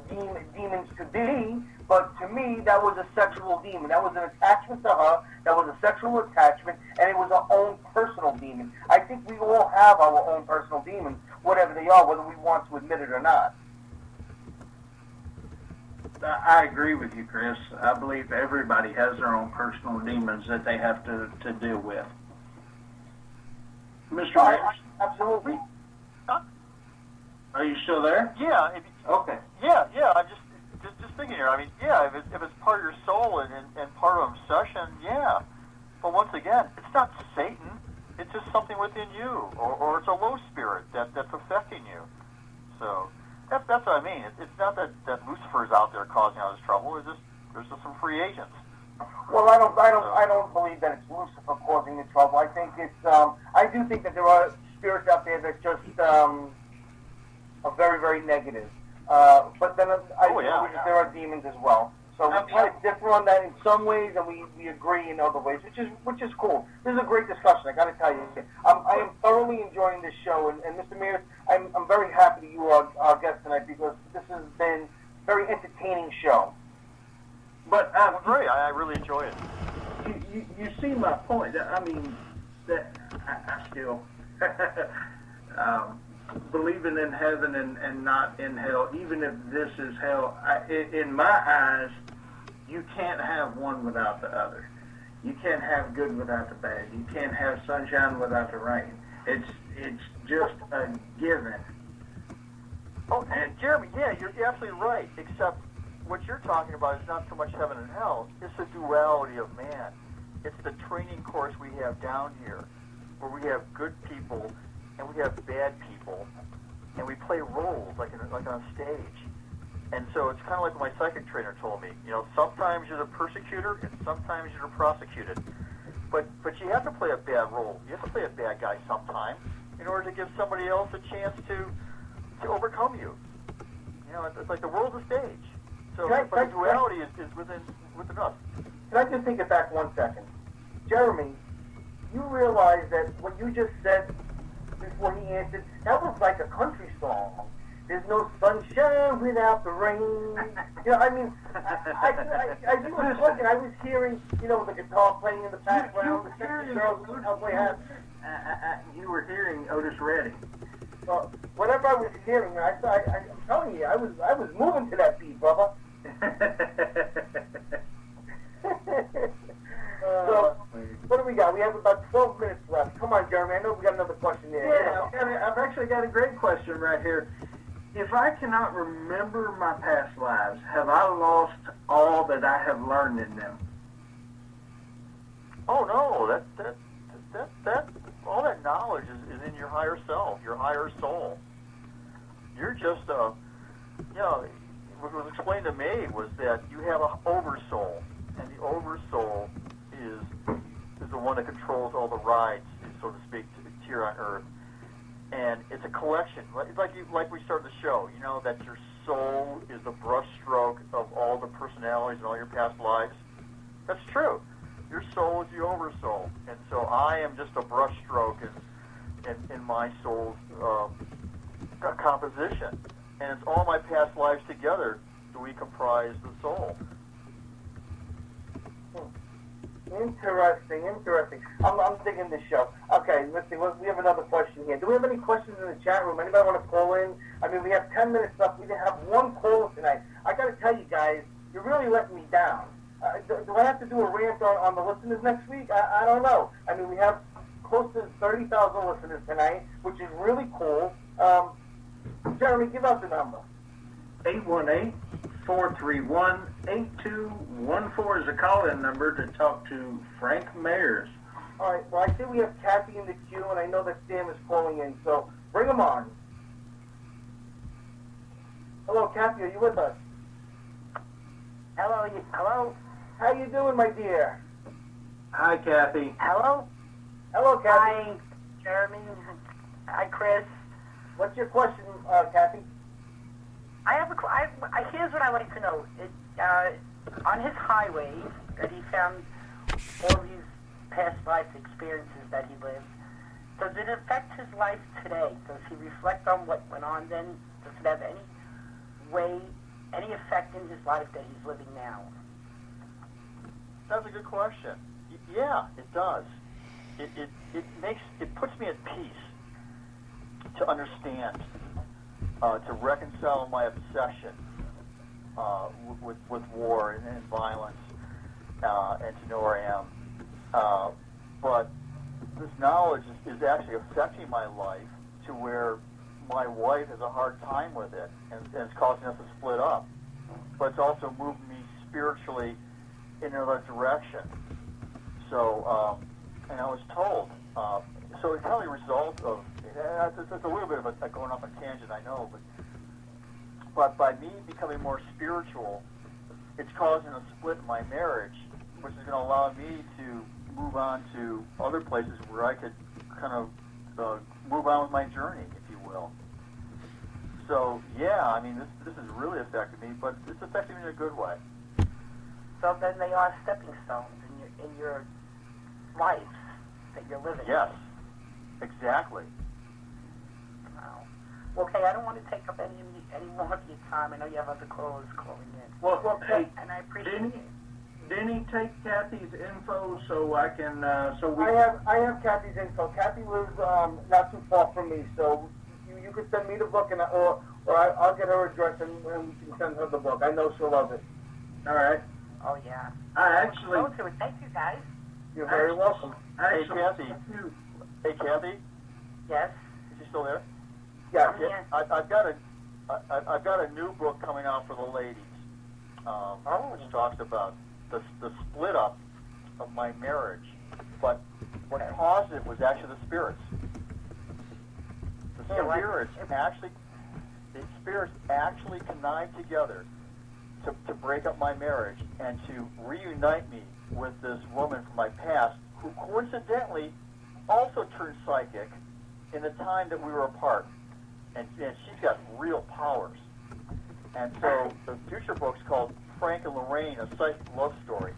deem demons to be, but to me, that was a sexual demon. That was an attachment to her. That was a sexual attachment, and it was our own personal demon. I think we all have our own personal demons, whatever they are, whether we want to admit it or not. I agree with you, Chris. I believe everybody has their own personal demons that they have to deal with. Mr. Myers? Absolutely. Are you still there? Yeah. Okay. Yeah. I'm just thinking here. I mean, yeah, if it's part of your soul and part of obsession, yeah. But once again, it's not Satan. It's just something within you, or it's a low spirit that's affecting you. So that's what I mean. It's not that Lucifer's out there causing all this trouble. There's just some free agents. Well, I don't believe that it's Lucifer causing the trouble. I think it's I do think that there are spirits out there that just are very, very negative. But then I believe that there are demons as well. So we kind of differ on that in some ways, and we agree in other ways, which is cool. This is a great discussion. I got to tell you, I am thoroughly enjoying this show, and Mr. Mears, I'm very happy that you are our guest tonight because this has been a very entertaining show. But great. I really enjoy it. You see my point. I mean, that I still believing in heaven and not in hell, even if this is hell. In my eyes, you can't have one without the other. You can't have good without the bad. You can't have sunshine without the rain. It's just a given. Oh, and Jeremy, yeah, you're absolutely right. Except what you're talking about is not so much heaven and hell. It's the duality of man. It's the training course we have down here, where we have good people and we have bad people, and we play roles like on stage. And so it's kind of like what my psychic trainer told me. You know, sometimes you're the persecutor and sometimes you're the prosecuted. But you have to play a bad role. You have to play a bad guy sometime in order to give somebody else a chance to overcome you. You know, it's like the world's a stage. So but the duality is within us. Can I just take it back 1 second? Jeremy, you realize that what you just said before he answered, that was like a country song. There's no sunshine without the rain. You know, I mean, I was looking, I was hearing, you know, the guitar playing in the background, the sexy girls, how they have. You were hearing Otis Redding. Well, whatever I was hearing, I'm telling you, I was moving to that beat, brother. So, what do we got? We have about 12 minutes left. Come on, Jeremy. I know we got another question there. Yeah, I've actually got a great question right here. If I cannot remember my past lives, have I lost all that I have learned in them? Oh no, that all that knowledge is in your higher self, your higher soul. You're just what was explained to me was that you have an oversoul, and the oversoul is the one that controls all the rides, so to speak, here on Earth. And it's a collection, like we started the show. You know that your soul is the brushstroke of all the personalities and all your past lives. That's true. Your soul is the oversoul, and so I am just a brushstroke in my soul's composition, and it's all my past lives together do we comprise the soul. Interesting. I'm digging this show. Okay, let's see. We have another question here. Do we have any questions in the chat room? Anybody want to call in? I mean, we have 10 minutes left. We didn't have one caller tonight. I got to tell you guys, you're really letting me down. Do I have to do a rant on the listeners next week? I don't know. I mean, we have close to 30,000 listeners tonight, which is really cool. Jeremy, give out the number. 818-431-8214 is a call-in number to talk to Frank Mayers. All right, well, I see we have Kathy in the queue, and I know that Sam is calling in, so bring him on. Hello, Kathy, are you with us? Hello. How you doing, my dear? Hi, Kathy. Hello. Hello, Kathy. Hi, Jeremy. Hi, Chris. What's your question, Kathy? I have here's what I like to know. On his highway that he found all these past life experiences that he lived, does it affect his life today? Does he reflect on what went on then? Does it have any effect in his life that he's living now? That's a good question. Yeah, it does. It puts me at peace to understand, to reconcile my obsession with war and violence, and to know where I am. But this knowledge is actually affecting my life to where my wife has a hard time with it, and it's causing us to split up. But it's also moving me spiritually in another direction. So, and I was told, so it's probably a result of, it's a little bit of a going off a tangent, I know, but by me becoming more spiritual, it's causing a split in my marriage, which is going to allow me to move on to other places where I could kind of move on with my journey, if you will. So, yeah, I mean, this has really affected me, but it's affected me in a good way. So then they are stepping stones in your life that you're living. Yes, exactly. Wow. Okay, I don't want to take up any more of your time. I know you have other callers calling in. Well, hey, and I appreciate it. Didn't he take Kathy's info so I can, I have Kathy's info. Kathy lives not too far from me, so you could send me the book, and or I'll get her address and we can send her the book. I know she'll love it. All right. Oh, yeah. Thank you, guys. You're very welcome. Hey, Kathy. Hey, Kathy. Yes. Is she still there? Yeah. Yeah. I've got a new book coming out for the ladies, which talks about the split up of my marriage. But what caused it was actually the spirits. The spirits actually connived together to break up my marriage and to reunite me with this woman from my past, who coincidentally also turned psychic in the time that we were apart. And she's got real powers. And so the future book's called Frank and Lorraine, a psychic love story.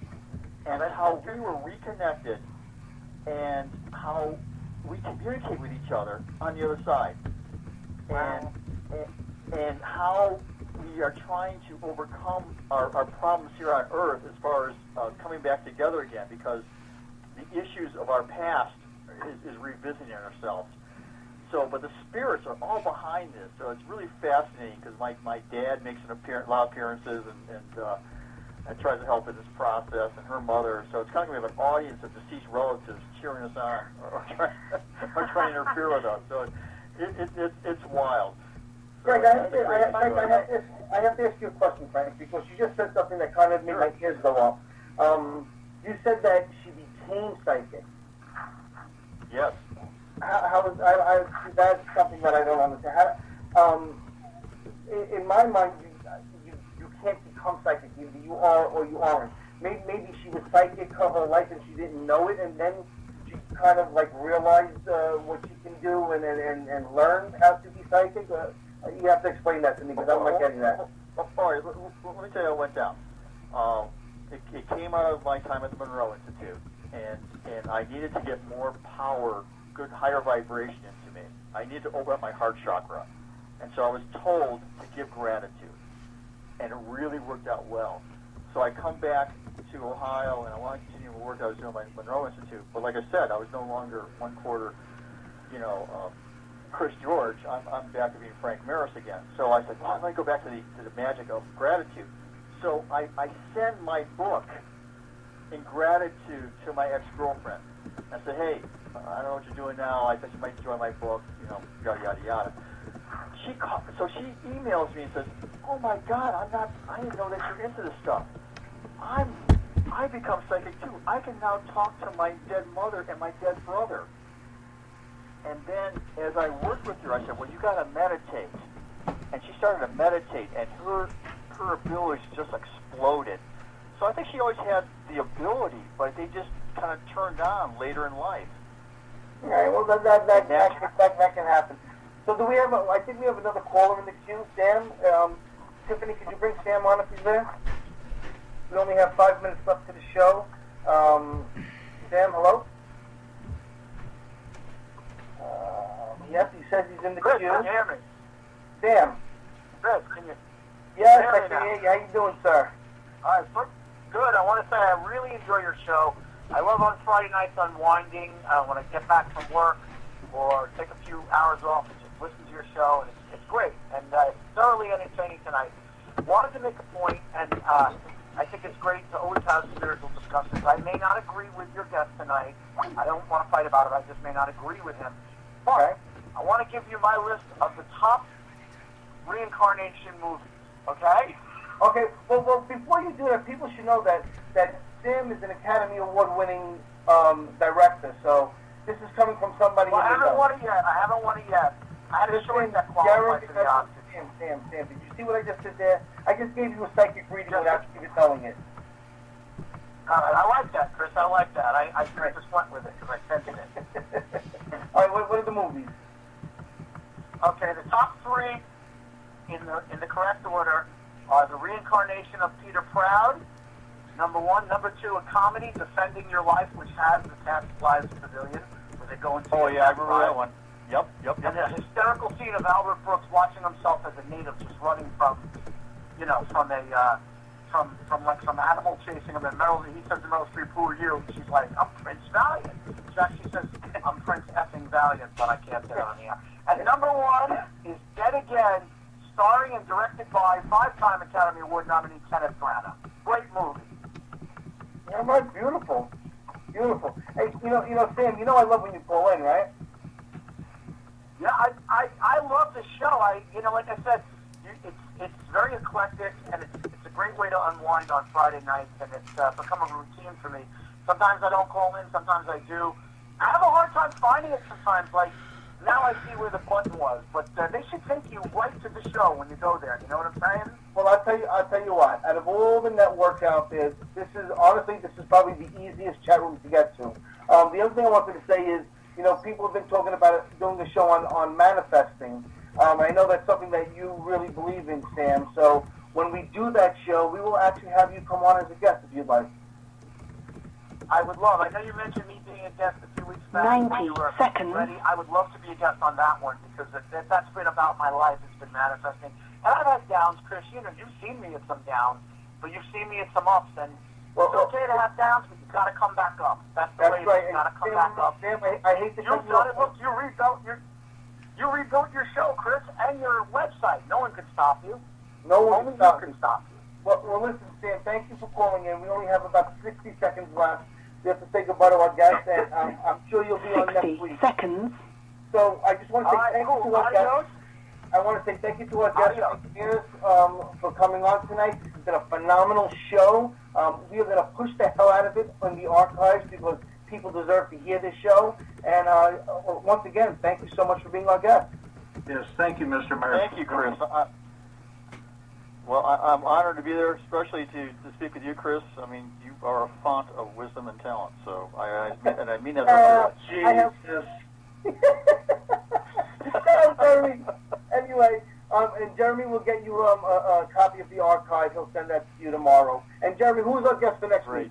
And how we were reconnected and how we communicate with each other on the other side. Wow. And how we are trying to overcome our problems here on Earth as far as coming back together again, because the issues of our past is revisiting ourselves. So, but the spirits are all behind this, so it's really fascinating because my dad makes a lot of appearances and tries to help in this process, and her mother. So it's kind of like we have an audience of deceased relatives cheering us on or trying to interfere with us. So it's wild. Frank, I have to ask you a question, Frank, because you just said something that kind of made my ears go off. You said that she became psychic. Yes. That's something that I don't understand. In my mind, you can't become psychic. Either you are or you aren't. Maybe she was psychic her whole life and she didn't know it, and then she kind of like realized what she can do and learn how to be psychic. You have to explain that to me because I'm not getting that. All right, let me tell you how it went down. it came out of my time at the Monroe Institute, and I needed to get more power, good higher vibration into me. I needed to open up my heart chakra, and so I was told to give gratitude, and it really worked out well. So I come back to Ohio, and I want to continue the work I was doing at the Monroe Institute. But like I said, I was no longer one quarter, Chris George. I'm back to being Frank Maris again. So I said, well, I'm going to go back to the magic of gratitude. So I send my book in gratitude to my ex-girlfriend. I said, hey, I don't know what you're doing now. I thought you might enjoy my book, yada, yada, yada. So she emails me and says, oh my God, I didn't know that you're into this stuff. I become psychic too. I can now talk to my dead mother and my dead brother. And then as I worked with her, I said, well, you got to meditate. And she started to meditate, and her abilities just exploded. So I think she always had the ability, but they just kind of turned on later in life. All right, well, that can happen. So do we have, I think we have another caller in the queue, Sam. Tiffany, could you bring Sam on if he's there? We only have 5 minutes left to the show. Sam, hello? Yes, he says he's in the Chris, queue. can you hear me? Sam. Chris, can you? Yes, hear I me can now? hear you. How you doing, sir? All right, good. I want to say I really enjoy your show. I love on Friday nights unwinding when I get back from work or take a few hours off and just listen to your show, and it's great. And it's thoroughly entertaining tonight. Wanted to make a point, and I think it's great to always have spiritual discussions. I may not agree with your guest tonight. I don't want to fight about it. I just may not agree with him. But I want to give you my list of the top reincarnation movies, okay? Okay, well, before you do that, people should know that Sam is an Academy Award-winning director, so this is coming from somebody Well, I in the haven't know. won it yet. I had a choice that qualified for the Oscars. Sam, did you see what I just did there? I just gave you a psychic reading without even telling it. All right, I like that, Chris. I like that. I just went with it because I sensed it. All right, what are the movies? Okay, the top three in the correct order are The Reincarnation of Peter Proud, number one. Number two, a comedy, Defending Your Life, which has the Past Lives Pavilion, where they go into Oh, yeah, I remember that one. Yep. And the hysterical scene of Albert Brooks watching himself as a native just running from some animal chasing him. And he says to Meryl Streep, who are you? And she's like, I'm Prince Valiant. She actually says, I'm Prince effing Valiant, but I can't say it on the air. And number one is Dead Again, starring and directed by 5-time Academy Award nominee Kenneth Branagh. Great movie. Yeah, right, beautiful. Hey, Sam, I love when you call in, right? Yeah, I love the show. Like I said, it's very eclectic, and it's a great way to unwind on Friday nights, and it's become a routine for me. Sometimes I don't call in, sometimes I do. I have a hard time finding it sometimes. Like, now I see where the button was, but they should take you right to the show when you go there. You know what I'm saying? Well, I'll tell you what. Out of all the networks out there, this is probably the easiest chat room to get to. The other thing I wanted to say is, people have been talking about doing the show on manifesting. I know that's something that you really believe in, Sam. So when we do that show, we will actually have you come on as a guest if you'd like. I would love. I know you mentioned me being a guest a few weeks back. 90 seconds. Ready? I would love to be a guest on that one because that's been about my life. It's been manifesting. And I've had downs, Chris. You've seen me at some downs, but you've seen me at some ups. And it's okay to have downs, but you've got to come back up. That's the way right. You've got to come back up. Sam, I hate to You've done it. Look, you rebuilt your show, Chris, and your website. No one can stop you. No one Only can you can stop you. Well, listen, Sam, thank you for calling in. We only have about 60 seconds left. We have to say goodbye to our guest, and I'm sure you'll be on next 60 week. seconds. So I just want to say thank you to our guest. Adios. I want to say thank you to our guest engineers for coming on tonight. This has been a phenomenal show. We are going to push the hell out of it in the archives because people deserve to hear this show. And once again, thank you so much for being our guest. Yes, thank you, Mr. Mayor. Thank you, Chris. I'm honored to be there, especially to speak with you, Chris. I mean, you are a font of wisdom and talent. So I mean that sincerely. Anyway, And Jeremy will get you a copy of the archive. He'll send that to you tomorrow. And Jeremy, who's our guest for next week?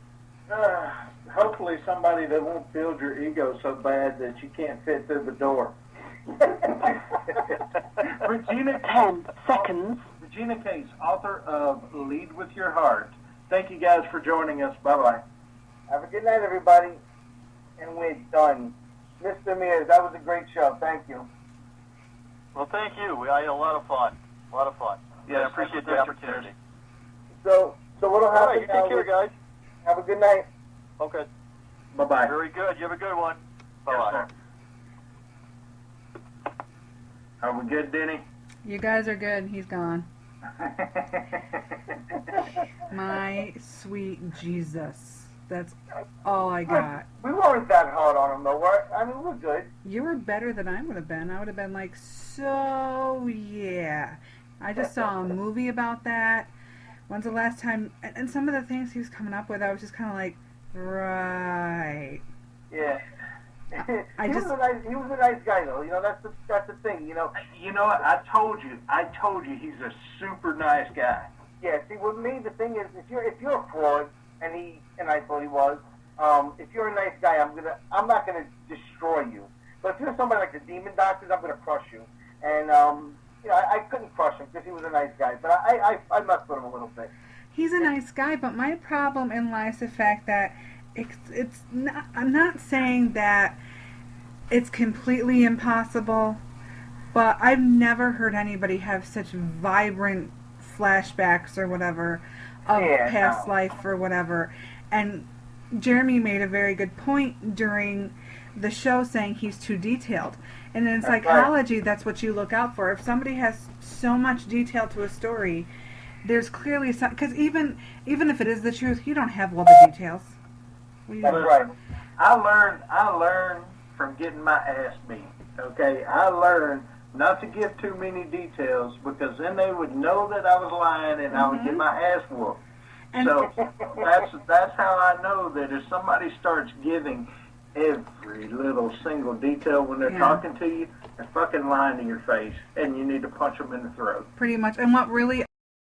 Hopefully somebody that won't build your ego so bad that you can't fit through the door. Regina 10 seconds. Regina Case, author of Lead With Your Heart. Thank you guys for joining us. Bye-bye. Have a good night, everybody. And we're done. Mr. Mears, that was a great show. Thank you. Well, thank you. I had a lot of fun. A lot of fun. Yes, I appreciate the opportunity. So what'll All right, happen you now take care, is- guys. Have a good night. Okay. Bye-bye. Very good. You have a good one. Bye-bye. Are we good, Denny? You guys are good. He's gone. My sweet Jesus. That's all I got. We weren't that hard on him, though. I mean, we're good. You were better than I would have been. I would have been like, so yeah. I just saw a movie about that. When's the last time? And some of the things he was coming up with, I was just kind of like, right. Yeah. I he just- was a nice guy, though. You know, that's the thing. You know. You know what? I told you he's a super nice guy. Yeah. See, with me, the thing is, if you're a fraud, and I thought he was, if you're a nice guy, I'm not gonna destroy you. But if you're somebody like the demon doctors, I'm gonna crush you. And you know, I couldn't crush him because he was a nice guy. But I messed with him a little bit. He's a nice guy, but my problem in lies the fact that it's not, I'm not saying that it's completely impossible, but I've never heard anybody have such vibrant flashbacks or whatever of past life or whatever. And Jeremy made a very good point during the show saying he's too detailed. And in psychology, that's what you look out for. If somebody has so much detail to a story, there's clearly some, because even if it is the truth, you don't have all the details. That's right. I learned from getting my ass beat. Okay, I learned not to give too many details because then they would know that I was lying and I would get my ass whooped. And So that's how I know that if somebody starts giving every little single detail when they're talking to you, they're fucking lying to your face, and you need to punch them in the throat. pretty much. And what really